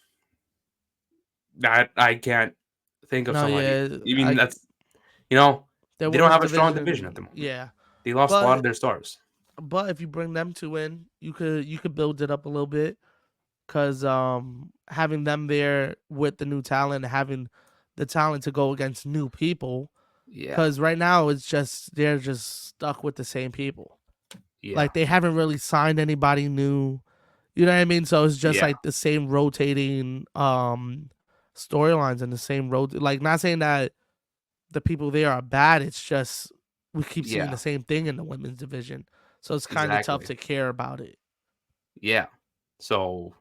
A: that I can't think of
B: No,
A: somebody.
B: yeah,
A: I mean, that's you know
B: their
A: they don't
B: women's
A: have a strong division at
B: division.
A: the moment.
B: Yeah,
A: They lost a lot of
B: but
A: their stars.
B: if you bring them two in, you could build it up a little bit, because having them there with the new talent, having the talent to go against new people,
A: Yeah,
B: because right now they're just stuck with the same people.
A: yeah,
B: Like they haven't really signed anybody new. You know what I mean? So it's just
A: yeah,
B: like the same rotating storylines and the same road. Like, not saying that the people there are bad. It's just we keep seeing
A: yeah.
B: the same thing in the women's division. So it's kind of tough
A: Exactly.
B: to care about it.
A: Yeah. So,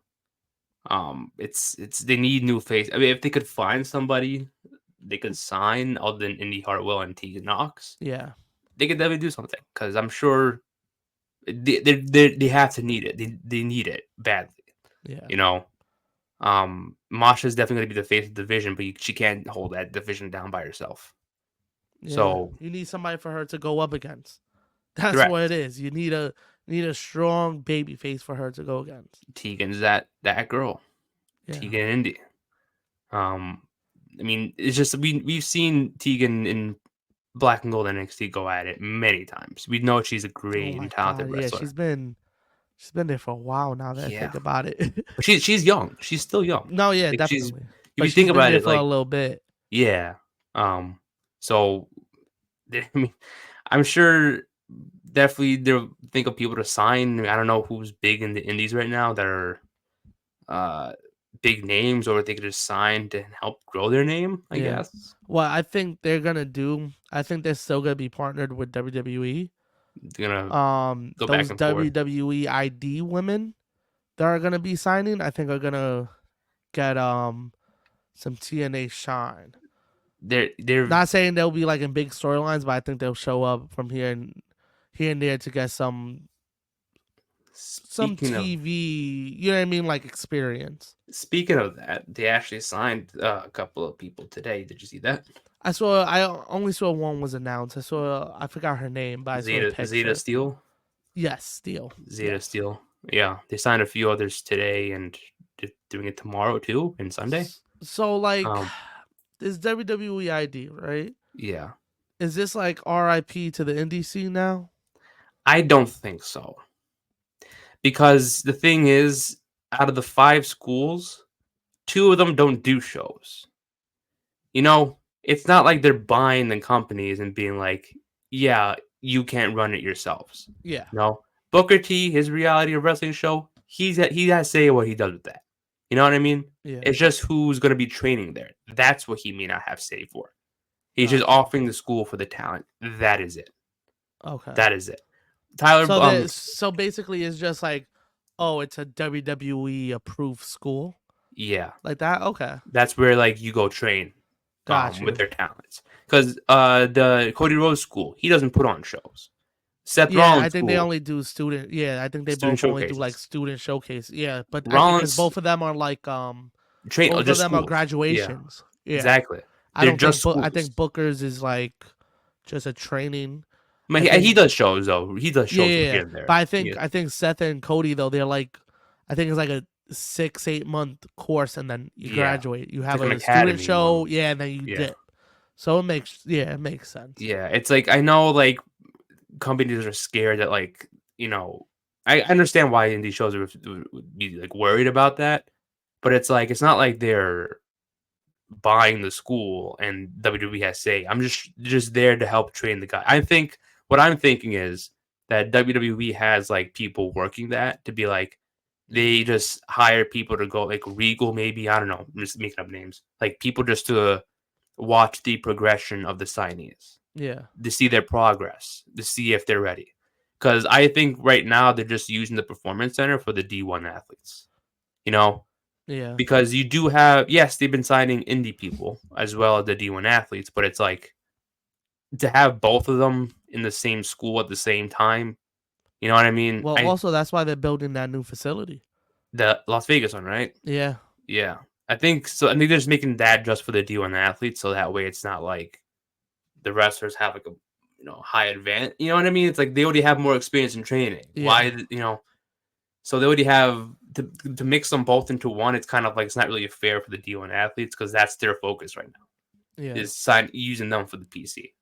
A: it's they need new face. I mean, if they could find somebody they could sign other than Indy Hartwell and Tegan Knox,
B: Yeah.
A: they could definitely do something. Because I'm sure they have to need it. They need it badly.
B: Yeah.
A: You know. Masha's definitely going to be the face of the division, but she can't hold that division down by herself.
B: Yeah.
A: So,
B: You need somebody for her to go up against. That's what it
A: correct.
B: is. You need a strong baby face for her to go against.
A: Tegan's that girl.
B: Yeah.
A: Tegan and Indy. Um, I mean, it's just we've seen Tegan in Black and Gold NXT go at it many times. We know she's a
B: Oh
A: great
B: my
A: and talented
B: god. Yeah,
A: wrestler.
B: she's been there for a while now that I
A: Yeah,
B: think about it.
A: but she's young. She's still young.
B: No, yeah,
A: Like she's
B: definitely.
A: if
B: But
A: you
B: she's
A: think
B: been
A: about
B: there
A: it,
B: for a
A: like
B: little bit.
A: yeah. So I mean, I'm sure definitely they'll think of people to sign. I mean, I don't know who's big in the indies right now that are uh big names, or if they could just sign to help grow their name. I
B: Yeah.
A: guess
B: What I think they're gonna do, I think they're still gonna be partnered with WWE.
A: they're gonna go back
B: Those
A: and forth.
B: WWE ID women that are gonna be signing, I think are gonna get some TNA shine.
A: They're
B: Not saying they'll be like in big storylines, but I think they'll show up from here and there to get some
A: speaking of
B: TV. You know what I mean, like experience.
A: Speaking of that, they actually signed a couple of people today. Did you see that?
B: I only saw one was announced. I forgot her name, but I saw the
A: Zeta
B: picture.
A: Steel.
B: Yes, Steel.
A: Zeta
B: Yes.
A: Steel. Yeah, they signed a few others today, and doing it tomorrow too, and Sunday.
B: So like,
A: Um,
B: this WWE ID, right?
A: yeah,
B: Is this like RIP to the indie scene now?
A: I don't think so, because the thing is, out of the 5 schools, 2 of them don't do shows. It's not like they're buying the companies and being like, yeah, you can't run it yourselves.
B: Yeah.
A: No. Booker T, his reality of wrestling show, he has to say what he does with that. You know what I mean?
B: Yeah.
A: It's just who's going to be training there. That's what he may not have say for. He's just
B: Gotcha.
A: offering the school for the talent. That is it.
B: Okay.
A: That is it. Tyler,
B: So basically it's just like, oh, it's a WWE approved school.
A: yeah,
B: Like that? Okay.
A: that's where like you go train,
B: Got
A: with
B: you.
A: their talents. Because the Cody Rhodes school, he doesn't put on shows. Seth
B: Yeah, I
A: Rollins
B: think they
A: school,
B: only do student. Yeah, I think they
A: student
B: both only do like
A: showcases.
B: student showcase. Yeah, but I think because
A: Rollins
B: both of them are like
A: train
B: both of
A: just
B: them are
A: schools. Yeah,
B: graduations. Yeah,
A: exactly. They're just
B: I
A: schools.
B: think Booker's is like just a training.
A: I mean,
B: I
A: he
B: think
A: does shows though. He does
B: yeah,
A: shows
B: yeah,
A: from
B: yeah.
A: here and
B: But
A: there. Yeah,
B: I think Seth and Cody though they're like, I think it's like a 6-8 month course and then you
A: yeah.
B: graduate. You
A: It's
B: have
A: like an
B: a student
A: academy one.
B: show, yeah, and then you
A: Yeah,
B: dip. So it makes sense.
A: yeah. It's like I know like companies are scared that like I understand why indie shows would be like worried about that, but it's like it's not like they're buying the school and WWE has say. I'm just there to help train the guy. I think what I'm thinking is that WWE has like people working that to be like they just hire people to go like Regal maybe, I don't know, I'm just making up names. Like people just to watch the progression of the signees,
B: Yeah,
A: to see their progress, to see if they're ready. Cuz I think right now they're just using the performance center for the D1 athletes. You know,
B: yeah,
A: because you do have, yes, they've been signing indie people as well as the D1 athletes, but it's like to have both of them in the same school at the same time. You know what I mean?
B: well, also that's why they're building that new facility.
A: The Las Vegas one, right?
B: Yeah,
A: Yeah, I think so. I think they're just making that just for the D1 athletes, so that way it's not like the wrestlers have like a high advance. You know what I mean? It's like they already have more experience in training.
B: Yeah.
A: So they already have to mix them both into one. It's kind of like it's not really fair for the D1 athletes because that's their focus right now
B: Yeah.
A: is using them for the PC.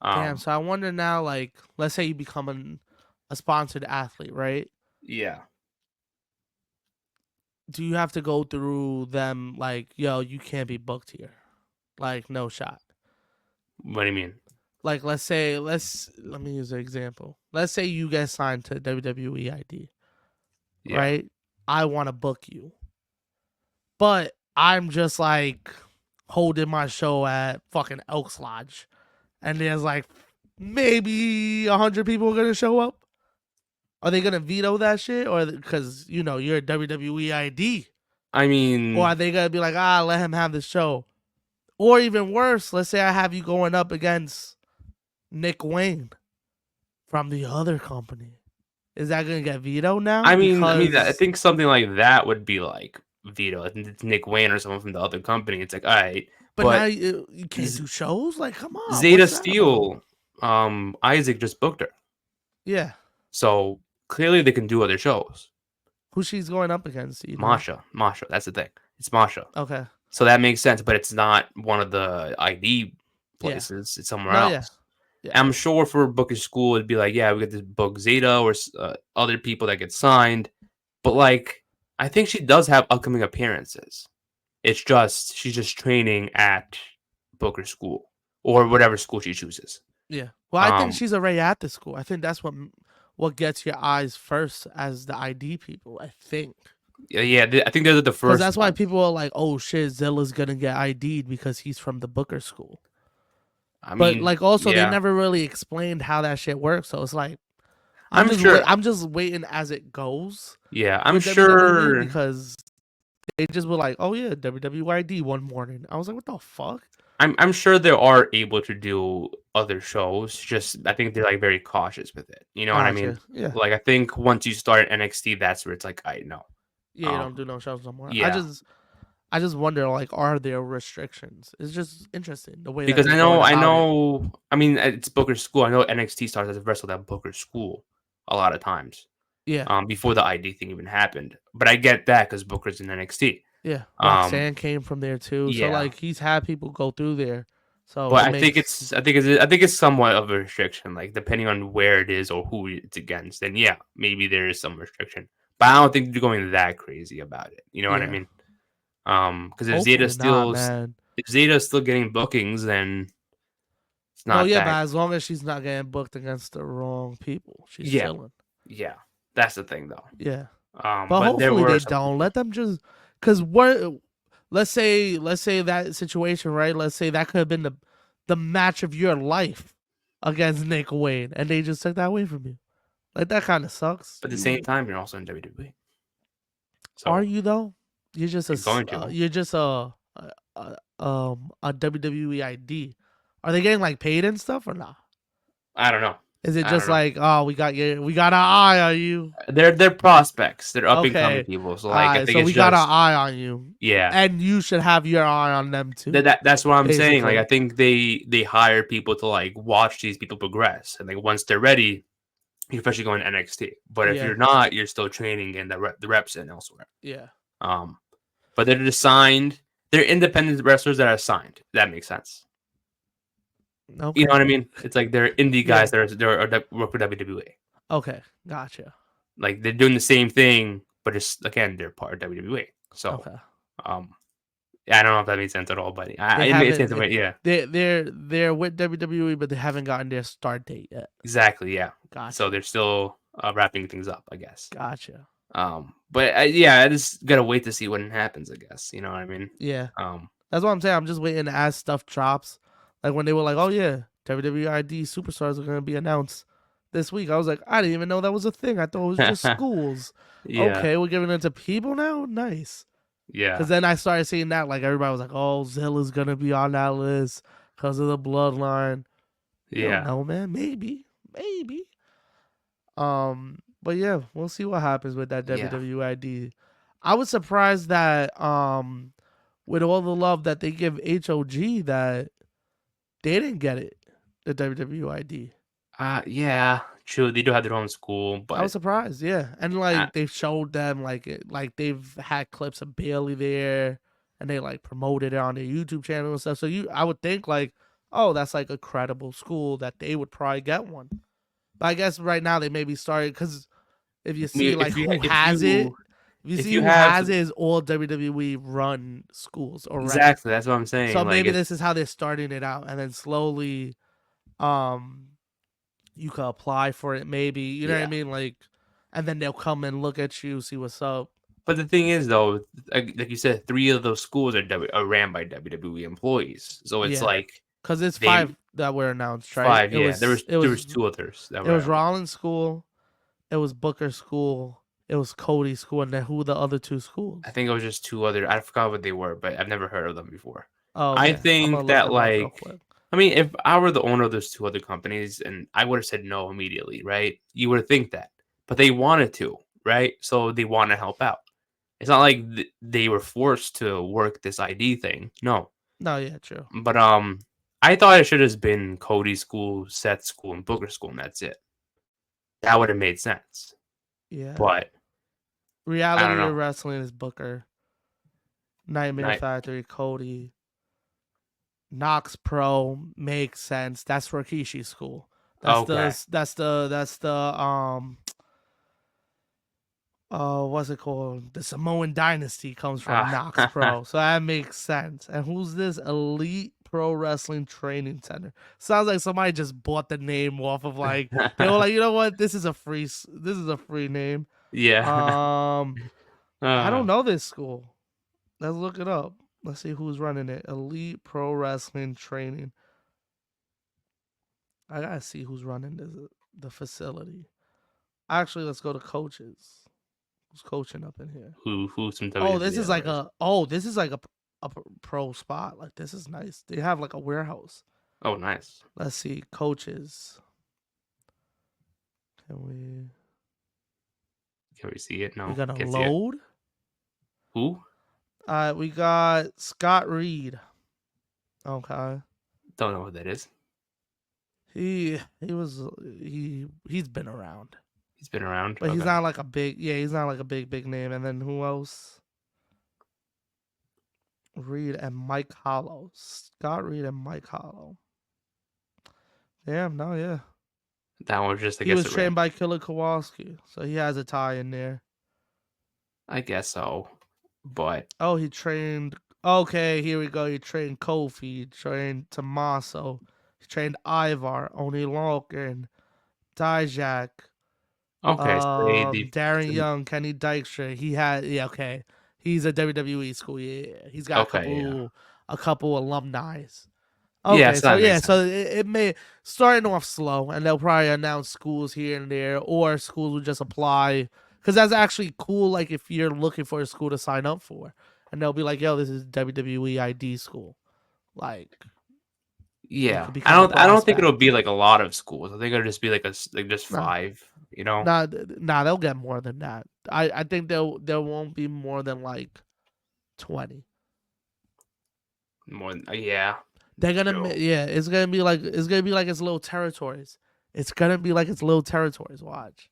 B: Damn. So I wonder now, like, let's say you become a sponsored athlete, right?
A: Yeah.
B: Do you have to go through them like, yo, you can't be booked here? Like, no shot.
A: What do you mean?
B: Like, let me use an example. Let's say you get signed to WWE ID,
A: Yeah.
B: right? I want to book you, but I'm just like holding my show at fucking Elks Lodge, and there's like maybe 100 people are gonna show up. Are they gonna veto that shit, or because you're a WWE ID,
A: I mean,
B: or are they gonna be like, let him have the show? Or even worse, let's say I have you going up against Nick Wayne from the other company. Is that gonna get vetoed now?
A: I think something like that would be like veto. I think it's Nick Wayne or someone from the other company. It's like, all right,
B: but now you can't do shows. Like, come on,
A: Zeta Steel, Isaac just booked her.
B: Yeah.
A: So clearly they can do other shows.
B: Who she's going up against?
A: Masha. That's the thing. It's Masha.
B: Okay.
A: So that makes sense, but it's not one of the ID places. Yeah. It's somewhere else. Yeah. I'm sure for Booker School, it'd be like, yeah, we get to book Zeta or other people that get signed. But like, I think she does have upcoming appearances. It's just she's just training at Booker School or whatever school she chooses.
B: Yeah. Well, I think she's already at the school. I think that's what gets your eyes first as the ID people. I think.
A: Yeah. I think they're the first.
B: Because that's why people are like, "Oh shit, Zilla's gonna get ID'd because he's from the Booker School." But like, also they never really explained how that shit works. So it's like, I'm just waiting as it goes.
A: Yeah, I'm sure
B: WWE because they just were like, "Oh yeah, WWID one morning." I was like, "What the fuck?"
A: I'm sure they are able to do other shows. Just I think they're like very cautious with it. You know what I mean?
B: Yeah.
A: Like I think once you start NXT, that's where it's like, I know.
B: Yeah, you don't do no shows no more. Yeah. I just wonder, like, are there restrictions? It's just interesting the way
A: because I know. I mean, it's Booker School. I know NXT stars as a wrestler at Booker School a lot of times.
B: Yeah.
A: Before the ID thing even happened, but I get that because Booker's in NXT.
B: Yeah. Roxanne came from there too, so like he's had people go through there. So,
A: but I think it's somewhat of a restriction, like depending on where it is or who it's against. Then yeah, maybe there is some restriction, but I don't think they're going that crazy about it. You know what I mean? Because if Zeta's still getting bookings, then it's not.
B: Oh yeah, but as long as she's not getting booked against the wrong people, she's chilling.
A: Yeah, that's the thing, though.
B: Yeah. But hopefully they don't let them just because let's say that situation, right? Let's say that could have been the match of your life against Nick Wayne, and they just took that away from you. Like that kind of sucks.
A: But at the same time, you're also in WWE.
B: So are you though? You're just a WWE ID. Are they getting like paid and stuff or not?
A: I don't know.
B: Is it just like, oh, we got an eye on you?
A: They're prospects. They're up and coming people. So like, I think
B: so we got an eye on you.
A: Yeah,
B: and you should have your eye on them too.
A: That's what I'm saying. Like, I think they hire people to like watch these people progress, and like once they're ready, you're especially going to NXT. But if you're not, you're still training in the reps and elsewhere.
B: Yeah.
A: But they're just signed. They're independent wrestlers that are signed. That makes sense. Okay. You know what I mean? It's like they're indie guys that work for WWE.
B: Okay, gotcha.
A: Like they're doing the same thing, but just again they're part of WWE. So,
B: okay.
A: I don't know if that makes sense at all, but it made sense. Yeah,
B: they're with WWE, but they haven't gotten their start date yet.
A: Exactly. Yeah.
B: Gotcha.
A: So they're still wrapping things up, I guess.
B: Gotcha.
A: But I just gotta wait to see what happens. I guess you know what I mean.
B: Yeah. That's what I'm saying. I'm just waiting as stuff drops. Like when they were like, "Oh yeah, WWE ID superstars are gonna be announced this week," I was like, "I didn't even know that was a thing. I thought it was just schools." Yeah. Okay, we're giving it to people now. Nice.
A: Yeah.
B: Because then I started seeing that, like everybody was like, "Oh, Zilla's gonna be on that list because of the bloodline."
A: Yeah.
B: No, man. Maybe. But yeah, we'll see what happens with that WWE ID. I was surprised that with all the love that they give HOG that they didn't get it. the WWID.
A: Yeah, true. They do have their own school,
B: I was
A: but
B: surprised, yeah, and
A: uh,
B: like they've showed them like they've had clips of Bailey there, and they like promoted it on their YouTube channel and stuff. So I would think like, oh, that's like a credible school that they would probably get one. But I guess right now they maybe started because if you
A: I mean,
B: see like who has it, if you
A: if
B: see
A: you
B: who
A: have
B: has it is all WWE run schools already.
A: exactly, that's what I'm
B: So
A: saying. Like
B: maybe
A: it's
B: this is how they're starting it out, and then slowly, um, you could apply for it. Maybe you know what I
A: yeah.
B: mean, like, and then they'll come and look at you, see what's up.
A: But the thing is, though, like you said, 3 of those schools are ran by WWE employees. So it's
B: Yeah,
A: like
B: because it's
A: they
B: 5 that were announced, right?
A: 5, yeah. There was 2 others that
B: It
A: were
B: was
A: announced.
B: Rollins School, it was Booker School, it was Cody School, and then who were the other 2
A: I
B: schools?
A: think it was just 2 other. I forgot what they were, but I've never heard of them before.
B: Oh,
A: I
B: okay, I'm gonna
A: think
B: look
A: that,
B: them up real
A: like,
B: quick.
A: I mean, if I were the owner of those 2 other companies, and I would have said no immediately, right? You would think that, but they wanted to, right? So they want to help out. It's not like they were forced to work this ID thing. No,
B: No, yeah, true.
A: but I thought it should have been Cody's school, Seth's school, and Booker's school, and that's it. That would have made sense.
B: Yeah,
A: But I don't
B: Reality
A: know.
B: of Wrestling is Booker, Nightmare
A: Night.
B: Factory, Cody, Knox Pro makes sense. That's Rikishi's school.
A: Okay.
B: That's the what's it called? The Samoan Dynasty comes from Knox
A: Ah,
B: Pro, so that makes sense. And who's this Elite Pro Wrestling Training Center? Sounds like somebody just bought the name off of like they were like, you know what? This is a free name.
A: yeah.
B: Um, I don't
A: uh,
B: know this school. Let's look it up. Let's see who's running it. Elite Pro Wrestling Training. I gotta see who's running the facility. Actually, let's go to coaches. Who's coaching up in here?
A: who's from
B: Oh,
A: WWE owners?
B: this is like a pro spot. Like this is nice. They have like a warehouse.
A: Oh, nice.
B: Let's see coaches. Can we?
A: Can we see it?
B: We
A: No,
B: gonna
A: can't see it.
B: load.
A: Who?
B: We got Scott Reed. Okay.
A: Don't know what that is.
B: He was he's been around,
A: He's been around.
B: but he's
A: Okay.
B: not like a he's not like a big name. And then who else? Reed and Mike Hollow. Scott Reed and Mike Hollow. Damn, no, yeah.
A: That one was just, I
B: He
A: guess,
B: was
A: a ran.
B: trained by Killer Kowalski, so he has a tie in there.
A: I guess so. But
B: Oh, he trained. Okay, here we go. He trained Kofi. He trained Tommaso. He trained Ivar, Oni Lorcan, Dijak,
A: okay, so they
B: Darren Young, Kenny Dykstra. He had okay. He's a WWE school. Yeah, he's got
A: okay, yeah.
B: a couple alumni.
A: Yeah,
B: Okay,
A: so
B: so
A: that
B: yeah,
A: makes sense.
B: so it may starting off slow, and they'll probably announce schools here and there, or schools will just apply because that's actually cool. Like if you're looking for a school to sign up for, and they'll be like, "Yo, this is WWE ID school," like you
A: Yeah.
B: could
A: I
B: become a
A: don't I don't think it'll
B: prospect.
A: be like a lot of schools. I think it'll just be like like just
B: Nah,
A: 5, you know?
B: nah, they'll get more than that. I think there won't be more than like 20.
A: More than, yeah.
B: They're gonna
A: True.
B: yeah, it's gonna be like its little territories. It's gonna be like its little territories. Watch.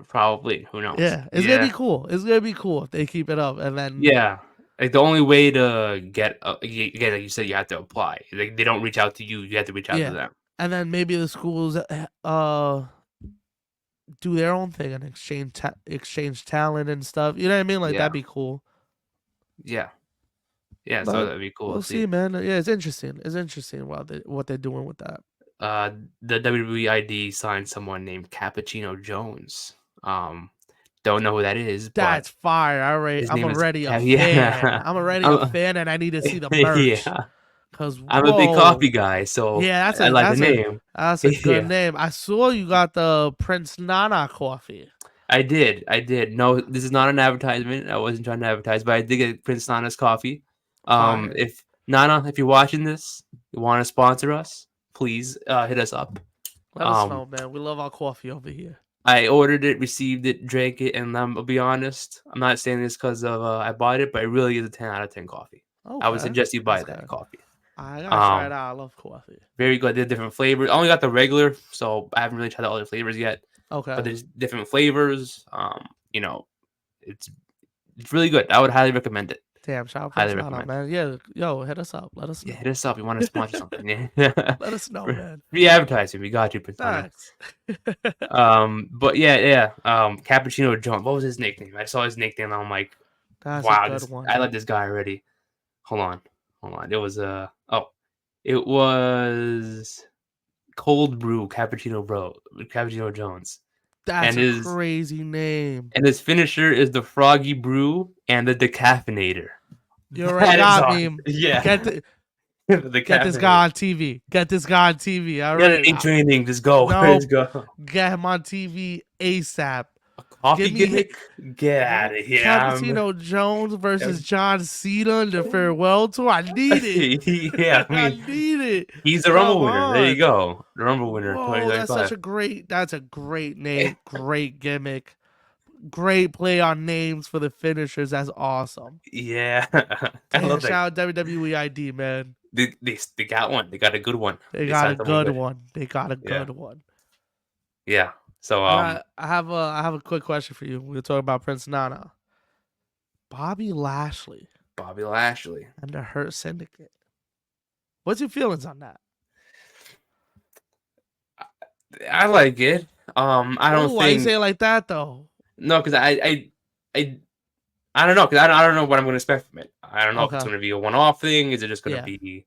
A: Probably. Who knows?
B: Yeah, it's gonna be
A: Yeah.
B: cool. It's gonna be cool if they keep it up, and then
A: Yeah. Like the only way to get again, like you said, you have to apply. Like they don't reach out to you. You have to reach out to
B: yeah,
A: them.
B: and then maybe the schools do their own thing and exchange talent and stuff. You know what I mean? Like
A: Yeah.
B: that'd be cool.
A: Yeah. Yeah. So
B: But
A: that'd be cool
B: we'll
A: to
B: see,
A: see.
B: man. Yeah, it's interesting. It's interesting what they're doing with that.
A: Uh, the WWE ID signed someone named Cappuccino Jones. Don't know who that is, but
B: That's fire.
A: his
B: I'm
A: name is
B: already a fan.
A: Yeah.
B: I'm already a
A: I'm,
B: fan, and I need to see the merch.
A: yeah.
B: Cause
A: I'm a big coffee
B: whoa,
A: guy, so
B: yeah,
A: I like the name.
B: that's a good
A: Yeah.
B: name. I saw you got the Prince Nana coffee.
A: I did. I did. No, this is not an advertisement. I wasn't trying to advertise, but I did get Prince Nana's coffee.
B: Fire.
A: If Nana, if you're watching this, you want to sponsor us, please hit us up.
B: Let us
A: Um,
B: know, man. We love our coffee over here.
A: I ordered it, received it, drank it, and I'll be honest. I'm not saying this because of I bought it, but it really is a 10 out of 10 coffee. I would
B: Okay,
A: suggest you buy
B: that's
A: that
B: good.
A: coffee.
B: I gotta try it
A: Um,
B: out. I love coffee.
A: very good. They have different flavors. I only got the regular, so I haven't really tried the other flavors yet. But
B: Okay.
A: there's different flavors. You know, it's it's really good. I would highly recommend it.
B: Damn, shout out
A: Highly
B: Prince Nana,
A: recommend it.
B: man. Yeah, yo, hit us up. Let us
A: Yeah,
B: know.
A: hit us up. You want to sponsor something? Yeah.
B: Let us know, man.
A: Free advertising. We got you, Pintana.
B: Thanks.
A: But yeah. Cappuccino Jones. What was his nickname? I saw his nickname. And I'm like,
B: That's a
A: wow,
B: good
A: this
B: one.
A: I like this guy already. Hold on. It was it was Cold Brew Cappuccino Jones,
B: That's
A: and
B: a
A: his
B: crazy name.
A: finisher is the Froggy Brew and the Decaffeinator.
B: You already
A: That is
B: got
A: on.
B: me.
A: Yeah,
B: Get the,
A: the
B: get this
A: Decaffeinator.
B: guy on TV. Get this guy on TV. All
A: Got an
B: right.
A: in training. Just go.
B: No,
A: Just go.
B: get him on TV ASAP.
A: A coffee
B: Give me hit.
A: gimmick? Get out of here.
B: Cappuccino Jones versus John Cena in the farewell tour. I need it.
A: Yeah, I
B: I
A: mean,
B: need it.
A: he's the
B: Come
A: Rumble winner. There you
B: on.
A: go. The Rumble winner,
B: Whoa, that's
A: 2025.
B: a great name, great gimmick, great play on names for the finishers. That's awesome.
A: Yeah, I
B: Damn,
A: love that.
B: shout out WWE ID, man.
A: They got one. They got a good one.
B: They
A: They
B: got a
A: signed someone
B: good
A: good.
B: one. They got a
A: Yeah,
B: good one.
A: yeah. So
B: I have a quick question for you. We'll talk about Prince Nana. Bobby Lashley
A: Bobby Lashley.
B: and the Hurt Syndicate. What's your feelings on that?
A: I like it. I don't
B: Why you
A: think
B: say it like that though?
A: no, because I don't know because I don't know what I'm going to expect from it. I don't know if it's
B: Okay.
A: going to be a one-off thing. Is it just going to
B: Yeah.
A: be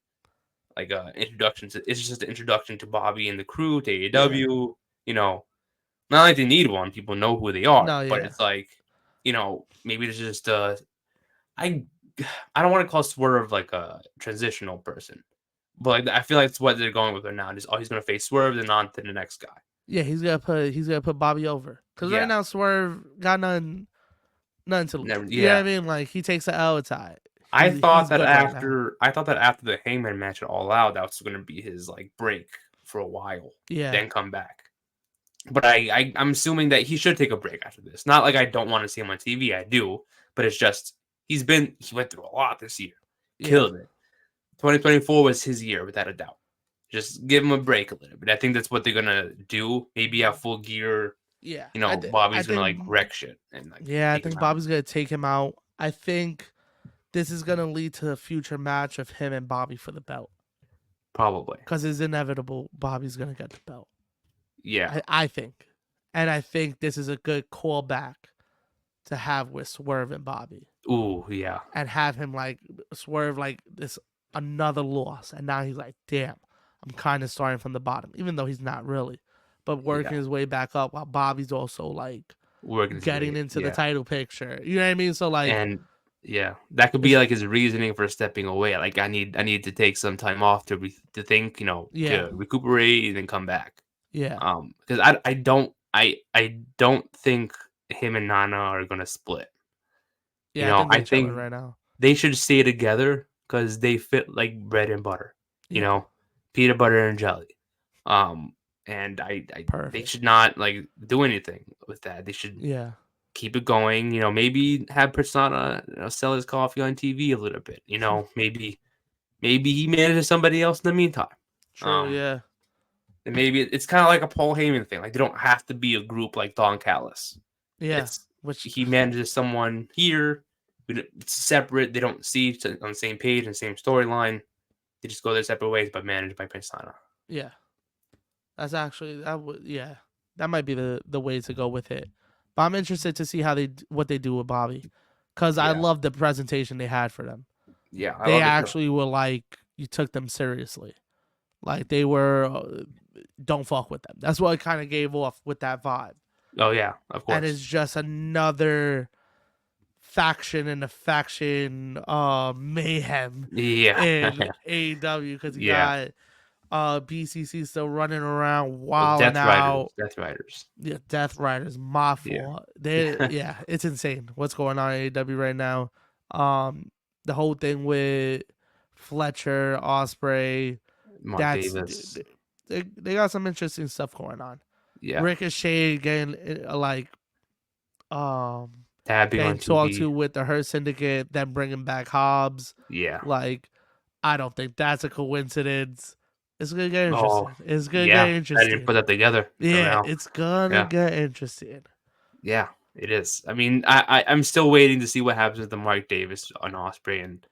A: like a introduction to? It's just an introduction to Bobby and the crew to
B: Yeah.
A: AEW. You know, not like they need one. People know who they are,
B: No,
A: but
B: yeah.
A: it's like maybe it's just I I don't want to call Swerve like a transitional person, but like I feel like it's what they're going with right now. Just he's going to face Swerve and on to the next guy.
B: Yeah, he's gonna put Bobby over. Cause
A: Yeah.
B: right now Swerve got nothing to lose.
A: Never,
B: You know what I
A: yeah.
B: mean? Like he takes the L, it's all right.
A: I thought
B: He's
A: that
B: good right now.
A: after the Hangman match at All Out, that was going to be his like break for a while,
B: Yeah.
A: then come back. But I'm assuming that he should take a break after this. Not like I don't want to see him on TV, I do, but it's just he went through a lot this year, killed it. 2024 was his year without a doubt. Just give him a break a little bit. I think that's what they're gonna do. Maybe have full gear.
B: Yeah.
A: Bobby's gonna like wreck shit and like.
B: Yeah, I think Bobby's gonna take him out. I think this is gonna lead to a future match of him and Bobby for the belt.
A: Probably.
B: Because it's inevitable Bobby's gonna get the belt.
A: Yeah.
B: I think. And I think this is a good callback to have with Swerve and Bobby.
A: Ooh, yeah.
B: And have him like Swerve like this another loss. And now he's like, damn, I'm kind of starting from the bottom, even though he's not really. But working his way back up while Bobby's also like getting into the title picture. You know what I mean? So like,
A: and yeah, that could be like his reasoning for stepping away. Like I need to take some time off to think, to recuperate and then come back.
B: Yeah.
A: Because I don't think him and Nana are gonna split.
B: Yeah, I think right now
A: they should stay together because they fit like bread and butter. Peanut butter and jelly. And they should not like do anything with that. They should keep it going. Maybe have Persona sell his coffee on TV a little bit. Maybe he manages somebody else in the meantime.
B: True, yeah.
A: And maybe it's kind of like a Paul Heyman thing. Like they don't have to be a group like Don Callis.
B: Yeah,
A: which he manages someone here. It's separate. They don't see on the same page and same storyline. They just go their separate ways, but managed by Persona.
B: Yeah. That's actually that might be the way to go with it. But I'm interested to see what they do with Bobby, because I love the presentation they had for them.
A: Yeah,
B: they actually were like you took them seriously, like they were. Don't fuck with them. That's what it kind of gave off with that vibe.
A: Oh yeah, of course.
B: And it's just another faction in the faction mayhem. In AEW because you got. BCC still running around wilding out.
A: Death Riders.
B: Yeah, Death Riders, Mafia. It's insane what's going on in AEW right now. The whole thing with Fletcher, Ospreay,
A: Davis.
B: They got some interesting stuff going on.
A: Yeah,
B: Ricochet getting
A: getting
B: talked to with the Hurt Syndicate, then bringing back Hobbs.
A: Yeah,
B: like. I don't think that's a coincidence. It's gonna get
A: Oh,
B: interesting. It's gonna get
A: yeah. I didn't
B: interesting.
A: put that together till
B: Yeah,
A: now.
B: it's gonna
A: Yeah.
B: get interesting.
A: Yeah, it is. I mean, I'm still waiting to see what happens with the Mark Davis on Osprey and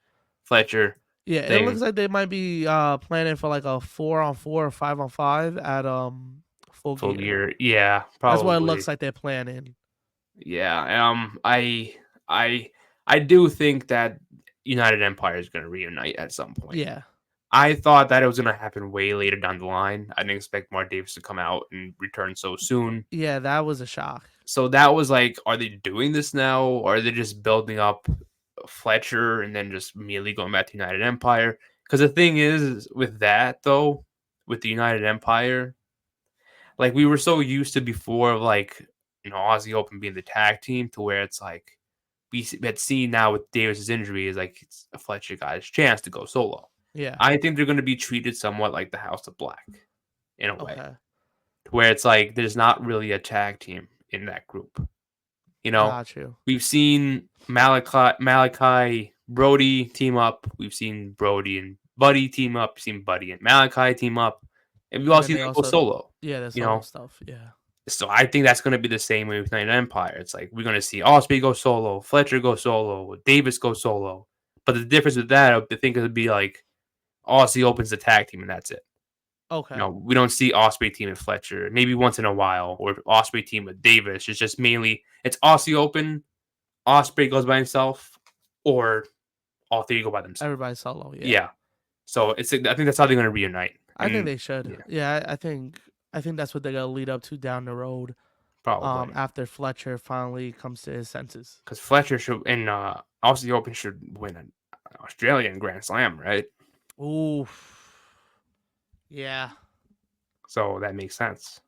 A: Fletcher
B: Yeah, it looks
A: thing.
B: like they might be planning for like a 4-on-4 or 5-on-5 at Full
A: Full
B: Gear.
A: Gear. Yeah,
B: That's what it
A: probably.
B: looks like they're planning.
A: Yeah. I I do think that United Empire is going to reunite at some point.
B: Yeah.
A: I thought that it was going to happen way later down the line. I didn't expect Mark Davis to come out and return so soon.
B: Yeah, that was a shock.
A: So that was like, are they doing this now, or are they just building up Fletcher and then just immediately going back to United Empire? Because the thing is with that though, with the United Empire, like we were so used to before, like Aussie Open being the tag team, to where it's like we had seen now with Davis's injury is like it's a Fletcher guy's chance to go solo.
B: Yeah.
A: I think they're going to be treated somewhat like the House of Black in a way,
B: Okay.
A: to where it's like there's not really a tag team in that group.
B: Got you.
A: We've seen Malachi Brody team up. We've seen Brody and Buddy team up. We've seen Buddy and Malachi team up, and we've
B: And
A: all
B: then
A: seen
B: they
A: them go
B: also
A: solo.
B: the
A: You
B: solo
A: know,
B: stuff. Yeah.
A: so I think that's going to be the same way with United Empire. It's like we're going to see Osprey go solo, Fletcher go solo, Davis go solo. But the difference with that, I think it would be like Aussie opens the tag team and that's it.
B: Okay.
A: We don't see Osprey team with Fletcher. Maybe once in a while, or Osprey team with Davis. It's just mainly it's Aussie Open. Osprey goes by himself, or all three go by themselves.
B: Everybody solo. Yeah.
A: Yeah. So I think that's how they're going to reunite.
B: I think
A: And
B: they should. Yeah, I think that's what they're gonna lead up to down the road.
A: probably
B: After Fletcher finally comes to his senses.
A: because Fletcher should and Aussie Open should win an Australian Grand Slam, right?
B: Ooh. Yeah.
A: So that makes sense.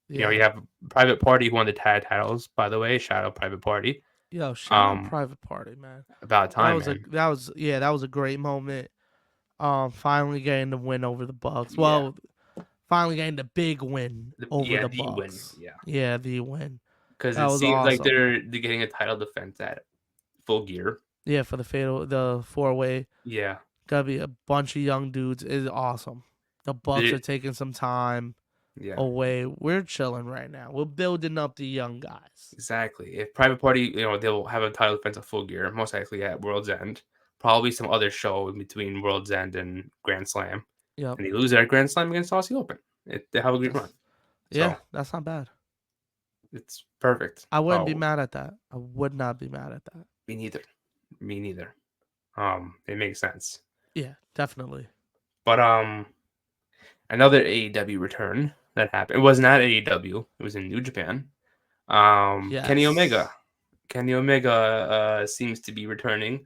B: Yeah.
A: You have Private Party who won the tag titles, by the way. Shout out Private Party.
B: Yo, shout out Private Party, man.
A: About time, man.
B: That was a great moment. Finally getting the win over the Bucks.
A: Yeah.
B: Well, finally getting the big win over the Bucks.
A: Win. Yeah.
B: Yeah, the win.
A: Because
B: That
A: it
B: was
A: seems like
B: awesome.
A: they're getting a title defense at Full Gear.
B: Yeah, for the 4-way.
A: Yeah.
B: Gotta be a bunch of young dudes. It's awesome. The Bucks are taking some time away. We're chilling right now. We're building up the young guys.
A: Exactly. If Private Party, they'll have a title defense at Full Gear, most likely at World's End. Probably some other show in between World's End and Grand Slam.
B: Yep.
A: And they lose at Grand Slam against Aussie Open. They have a great run.
B: Yeah, that's not bad.
A: It's perfect.
B: I wouldn't be mad at that. I would not be mad at that.
A: Me neither. It makes sense.
B: Yeah, definitely.
A: But another AEW return that happened. It was not AEW. It was in New Japan. Kenny Omega. Kenny Omega seems to be returning,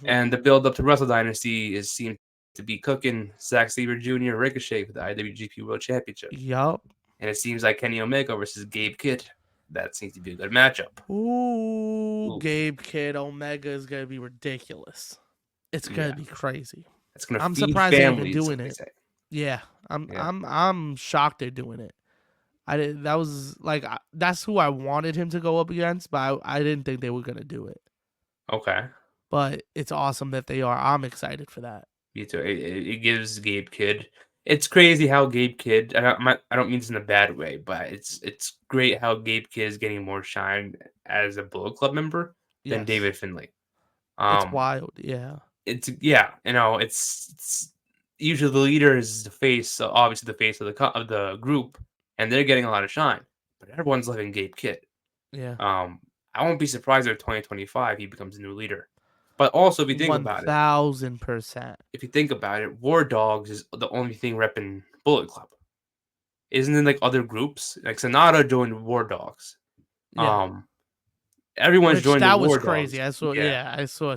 A: and the build up to Wrestle Dynasty seems to be cooking. Zack Sabre Jr. Ricochet for the IWGP World Championship.
B: Yup.
A: And it seems like Kenny Omega versus Gabe Kidd. That seems to be a good matchup.
B: Ooh. Gabe Kidd Omega is gonna be ridiculous. It's gonna be crazy.
A: It's gonna.
B: I'm
A: feed
B: surprised they're
A: families,
B: even doing it.
A: say.
B: Yeah, I'm shocked they're doing it. That was like that's who I wanted him to go up against, but I didn't think they were gonna do it.
A: Okay.
B: But it's awesome that they are. I'm excited for that.
A: Me too. It gives Gabe Kidd. It's crazy how Gabe Kidd. I don't mean this in a bad way, but it's great how Gabe Kidd is getting more shine as a Bullet Club member than David Finlay.
B: It's wild. Yeah.
A: It's It's usually the leader is the face, obviously the face of the group, and they're getting a lot of shine. But everyone's loving Gabe Kidd.
B: Yeah.
A: I won't be surprised if 2025 he becomes a new leader. But also, if you think about it,
B: 1000%.
A: if you think about it, War Dogs is the only thing repping Bullet Club. Isn't it like other groups? Like Sonata joined War Dogs.
B: Yeah.
A: Everyone's joined
B: that
A: the War
B: was crazy.
A: Dogs.
B: I saw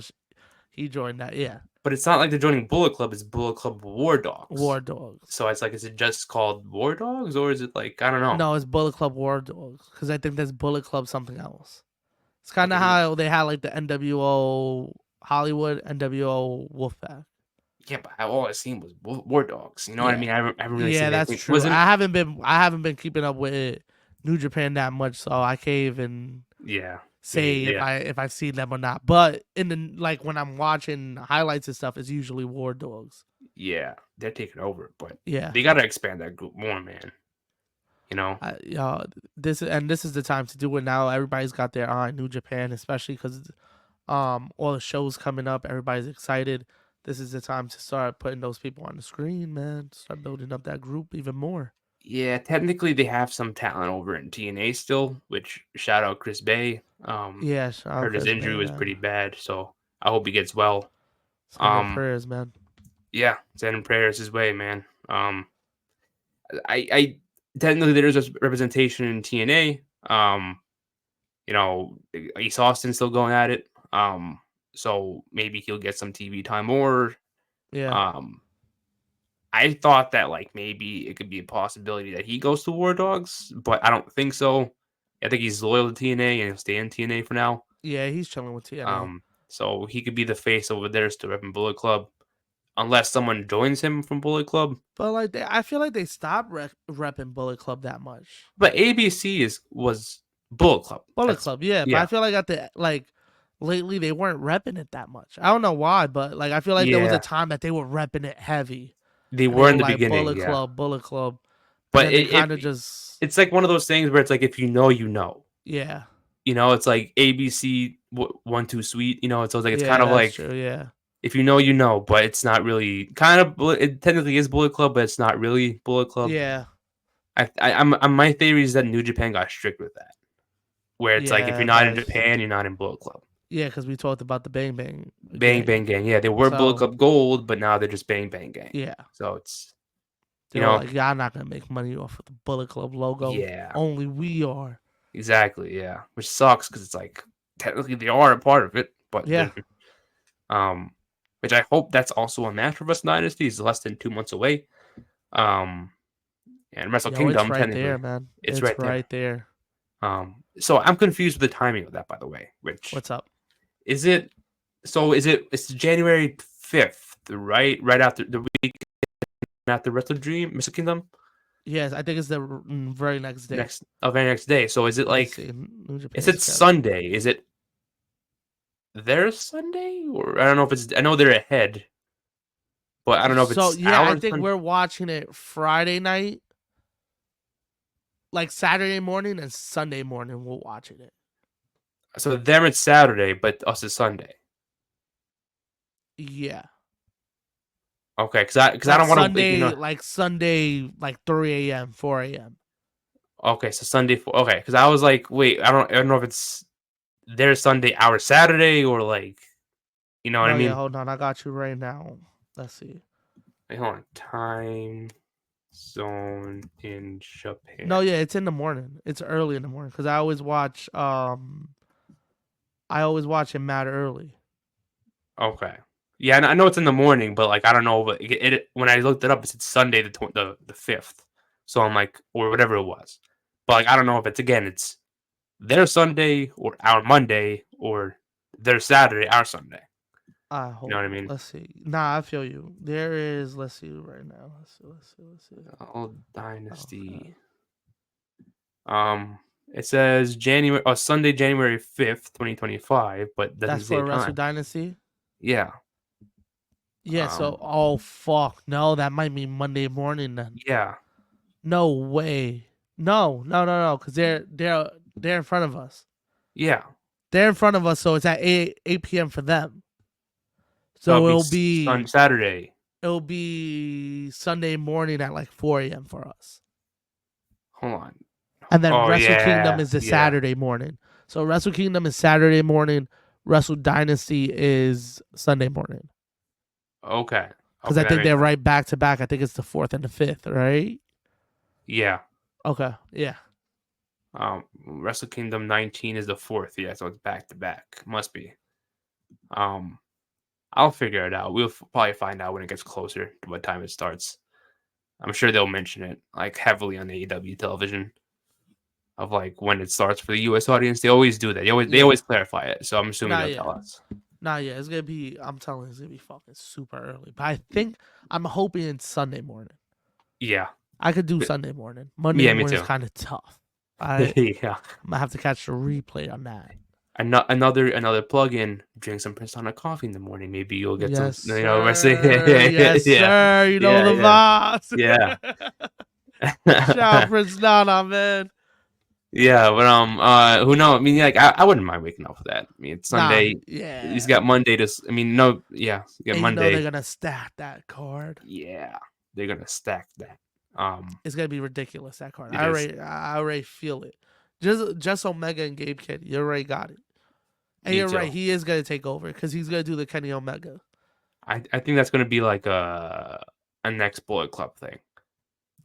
B: he joined that. Yeah.
A: But it's not like they're joining Bullet Club. It's Bullet Club War Dogs.
B: War Dogs.
A: So it's like, is it just called War Dogs, or is it like, I don't know?
B: No, it's Bullet Club War Dogs, because I think there's Bullet Club something else. It's kind of how they had like the NWO Hollywood, NWO Wolfpack.
A: Yeah, but all I seen was War Dogs. You know what I mean? I haven't really seen
B: that's
A: anything.
B: true. I haven't been keeping up with New Japan that much, so I can't even say if I've seen them or not. But in the when I'm watching highlights and stuff, it's usually War Dogs.
A: Yeah, they're taking over, but
B: Yeah.
A: they gotta expand that group more, man. You know?
B: This is the time to do it now. Everybody's got their eye on New Japan, especially because all the shows coming up. Everybody's excited. This is the time to start putting those people on the screen, man. Start building up that group even more.
A: Yeah, technically they have some talent over in TNA still, which shout out Chris Bay.
B: Yeah, shout out
A: Heard his
B: Chris
A: injury
B: Bay,
A: was
B: man.
A: pretty bad, so I hope he gets well.
B: Send your
A: Um,
B: prayers, man.
A: yeah, sending prayers his way, man. I technically there is a representation in TNA. You know, Ace Austin's still going at it. So maybe he'll get some TV time or
B: Yeah,
A: um I thought that like maybe it could be a possibility that he goes to War Dogs, but I don't think so. I think he's loyal to TNA and he'll stay in TNA for now.
B: yeah, he's chilling with TNA.
A: So he could be the face over there to repping Bullet Club, unless someone joins him from Bullet Club.
B: But like, I feel like they stopped repping Bullet Club that much.
A: But ABC was Bullet Club.
B: Bullet Club, yeah. But I
A: Yeah,
B: feel like lately they weren't repping it that much. I don't know why, but like I feel like there was a
A: yeah.
B: time that they were repping it heavy,
A: They
B: and they
A: were
B: were
A: in the
B: like
A: beginning, yeah.
B: Bullet Club, and
A: But
B: then they kind of just
A: it's like one of those things where it's like if you know, you know.
B: yeah,
A: You know, it's like ABC one too sweet. You know, it's like it's kind
B: yeah,
A: of
B: that's
A: like
B: true, yeah,
A: if you know, you know, but it's not really kind of. It technically is Bullet Club, but it's not really Bullet Club.
B: yeah,
A: I'm my theory is that New Japan got strict with that, where it's like if you're
B: yeah,
A: not in
B: that's
A: Japan, you're not in Bullet Club.
B: yeah, because we talked about the Bang Bang
A: Bang
B: gang,
A: Bang Gang, yeah, they were Bullet
B: so
A: Club Gold, but now they're just Bang Bang Gang.
B: yeah,
A: So it's
B: they were like, yeah, I'm not gonna make money off of the Bullet Club logo.
A: yeah,
B: Only we are.
A: exactly, yeah, which sucks because it's like technically they are a part of it, but
B: Yeah.
A: they're um, which I hope that's also a match for Wrestling Dynasty. Is less than 2 months away. Um, and Wrestle
B: Yo, it's
A: Kingdom
B: right there,
A: technically
B: man.
A: it's
B: It's
A: right there.
B: right there.
A: So I'm confused with the timing of that, by the way. Which
B: What's up?
A: is it? So is it? It's January 5th, right? Right after the week after Wrestle Dream, Wrestle Kingdom.
B: Yes, I think it's the very next day.
A: Very next day. So is it
B: Let me
A: like?
B: see. New Japan
A: Is it
B: schedule.
A: Sunday? Is it their Sunday or I don't know if it's. I know they're ahead, but I don't know if
B: So
A: it's
B: yeah, I
A: our
B: think
A: Sunday.
B: we're watching it Friday night, like Saturday morning and Sunday morning. We're watching it.
A: So them it's Saturday, but us is Sunday.
B: Yeah,
A: Okay, because I don't want to you know.
B: like Sunday, like 3 a.m., 4 a.m.
A: Okay, so Sunday. Okay, because I was like, wait, I don't know if it's their Sunday, our Saturday, or like, you know what
B: No,
A: I
B: yeah,
A: mean?
B: hold on, I got you right now. Let's see.
A: Wait, hold on, time zone in Japan.
B: No, yeah, it's in the morning. It's early in the morning because I always watch. I always watch it mad early.
A: Okay, yeah, I know it's in the morning, but like I don't know, but when I looked it up, it said Sunday the 5th. So I'm like, or whatever it was, but like I don't know if it's their Sunday or our Monday or their Saturday, our Sunday. You
B: Hold
A: know what I
B: on.
A: mean?
B: Let's see. Nah, I feel you. There is. Let's see right now. Let's see.
A: Old
B: Okay.
A: Dynasty. It says Sunday, January 5th, 2025, but doesn't
B: That's
A: say
B: for Wrestle
A: time.
B: Dynasty.
A: Yeah.
B: Yeah. So,
A: Um,
B: oh fuck, no, that might be Monday morning then.
A: yeah.
B: No way. No. Because they're in front of us.
A: Yeah.
B: They're in front of us, so it's at 8 p.m. for them.
A: So
B: So
A: Saturday.
B: it'll be Sunday morning at like 4 a.m. for us.
A: Hold on.
B: And then
A: Oh
B: Wrestle Kingdom
A: yeah.
B: is the
A: Yeah.
B: Saturday morning. So Wrestle Kingdom is Saturday morning. Wrestle Dynasty is Sunday morning.
A: Okay.
B: Because
A: Okay,
B: I
A: that
B: think
A: makes
B: they're
A: sense.
B: right back to back. I think it's the 4th and the 5th, right?
A: Yeah.
B: Okay. Yeah.
A: Wrestle Kingdom 19 is the 4th. Yeah, so it's back to back. Must be. Um, I'll figure it out. We'll probably find out when it gets closer to what time it starts. I'm sure they'll mention it like heavily on AEW television of like when it starts for the US audience. They always do that. They always clarify it. So I'm assuming they'll tell us.
B: Nah, yeah. It's going to be, I'm telling you, it's going to be fucking super early. But I'm hoping it's Sunday morning.
A: Yeah.
B: I could do Sunday morning. Monday
A: Yeah, me
B: morning is
A: too.
B: kind of tough.
A: Yeah.
B: I'm going to have to catch the replay on that.
A: Another plug-in, drink some Persona coffee in the morning. Maybe you'll get some,
B: Yes,
A: wrestling.
B: sir. Yes,
A: Yeah,
B: sir. You know
A: yeah,
B: the
A: yeah,
B: vibes.
A: yeah.
B: Shout out Prince Nana, man.
A: Yeah, but who knows? I mean, like, I wouldn't mind waking up for that. I mean, it's
B: Nah,
A: Sunday. He's
B: yeah.
A: got Monday to. I mean, no, yeah, he's got
B: And you know they're
A: Monday.
B: gonna stack that card.
A: Yeah, they're gonna stack that.
B: It's gonna be ridiculous, that card.
A: It is.
B: I already feel it. Just Omega and Gabe Kidd, you already got it. And
A: Me
B: you're
A: too.
B: right, he is gonna take over because he's gonna do the Kenny Omega.
A: I think that's gonna be like a next Bullet Club thing.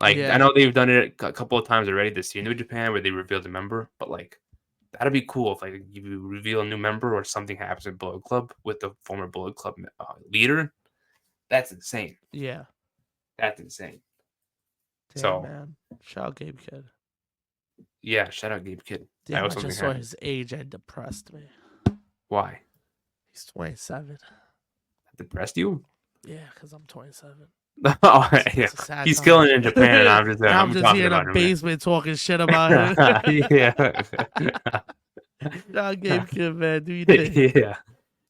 A: Like, I
B: Yeah,
A: know they've done it a couple of times already this year in New Japan where they revealed a member, but like that'd be cool if like you reveal a new member or something happens in Bullet Club with the former Bullet Club leader. That's insane.
B: yeah.
A: That's insane.
B: Damn,
A: So
B: man. Shout out Gabe Kidd.
A: yeah, shout out Gabe Kidd. I
B: Damn,
A: hope
B: I
A: something
B: just saw
A: happens.
B: his age and depressed me.
A: Why?
B: He's 27.
A: That depressed you?
B: Yeah, because I'm 27.
A: Oh yeah,
B: It's a sad
A: he's
B: time.
A: killing it in Japan, and I'm
B: And I'm just
A: talking
B: here in
A: about
B: a
A: him. Man.
B: basement talking shit about him.
A: Yeah.
B: Shout out Gabe Kidd, man. Do you think?
A: Yeah.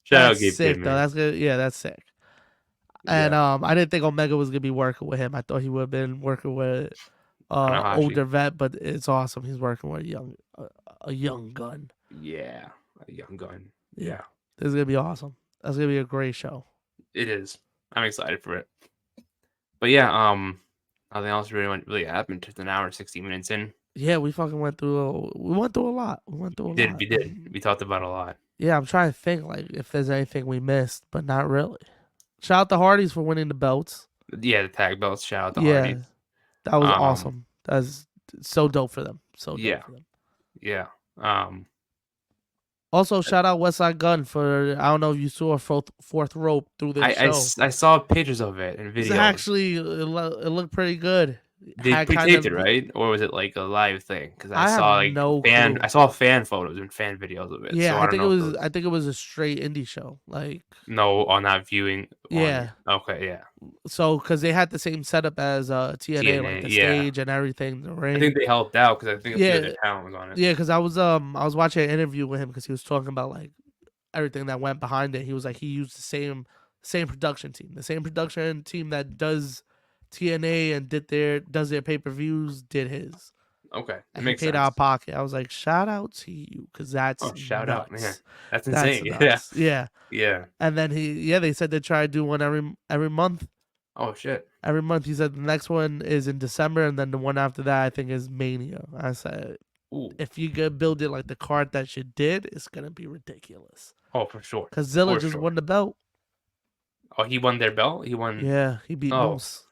A: Shout out
B: That's
A: Gabe
B: sick,
A: Kidd,
B: though.
A: man.
B: That's good. Yeah, that's sick. And
A: Yeah.
B: I didn't think Omega was gonna be working with him. I thought he would have been working with
A: Tanahashi.
B: older vet, but it's awesome. He's working with a young gun.
A: Yeah, a young gun.
B: Yeah.
A: Yeah,
B: This is gonna be awesome. That's gonna be a great show.
A: it is. I'm excited for it. But yeah, nothing else really happened. Just an hour, 60 minutes in.
B: Yeah, we fucking went through a lot. We went through a lot.
A: We did. We talked about a lot.
B: Yeah, I'm trying to think like if there's anything we missed, but not really. Shout out the Hardys for winning the belts.
A: Yeah, the tag belts. Shout out to
B: Yeah,
A: Hardy.
B: that was awesome. That's so dope for them. So dope
A: Yeah.
B: for them.
A: Yeah.
B: Also, shout out Westside Gun for I don't know if you saw fourth rope through the show.
A: I saw pictures of it and
B: It's
A: videos.
B: actually it looked pretty good.
A: They
B: Had kind
A: pre-taped
B: of-
A: it, right? Or was it like a live thing? Because
B: I
A: I
B: have
A: saw like
B: no
A: fan.
B: clue.
A: I saw fan photos and fan videos of it.
B: Yeah,
A: so
B: I
A: don't
B: think
A: know
B: it
A: if
B: was. I think it was a straight indie show. Like
A: No, on that viewing.
B: Yeah.
A: Okay. Yeah.
B: so, because they had the same setup as TNA, like the
A: yeah.
B: stage and everything. The ring.
A: I think they helped out because I think a few
B: Yeah.
A: other talent was on it.
B: Yeah, because I was watching an interview with him because he was talking about like everything that went behind it. He was like he used the same production team, that does TNA and does their pay-per-views, did his.
A: Okay, it
B: And he
A: makes
B: paid
A: sense.
B: out of pocket. I was like, shout out to you because that's
A: Shout out,
B: nuts.
A: man. That's
B: That's
A: insane.
B: nuts. Yeah.
A: Yeah.
B: And then they said they try to do one every month.
A: Oh shit.
B: Every month, he said the next one is in December, and then the one after that I think is Mania. I said,
A: Ooh.
B: if you could build it like the card that you did, it's gonna be ridiculous.
A: Oh, for sure.
B: Cause Zilla
A: For
B: just
A: sure.
B: won the belt.
A: Oh, he won their belt. He won.
B: Yeah, he beat
A: Oh.
B: Moose.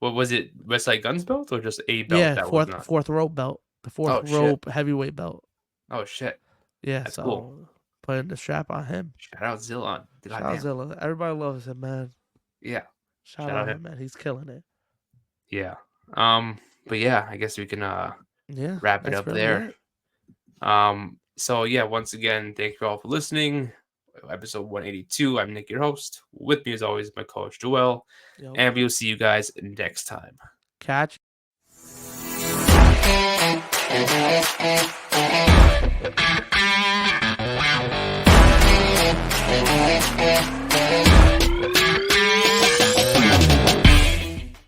A: What was it? Westside Guns belt or just a belt?
B: Yeah,
A: that was not?
B: fourth rope belt, the fourth
A: shit.
B: rope heavyweight belt.
A: Oh shit.
B: Yeah,
A: That's
B: so
A: cool.
B: putting the strap on him.
A: Shout out Zilla.
B: Shout out Zilla. Everybody loves him, man.
A: Yeah.
B: Shout out him, man. He's killing it.
A: Yeah. But yeah, I guess we can
B: Yeah,
A: wrap it
B: that's
A: up
B: really
A: there.
B: it.
A: So yeah, once again, thank you all for listening. Episode 182. I'm Nick, your host. With me, as always, my coach Joel,
B: Yo,
A: and we'll see you guys next time.
B: catch.
C: Thank you.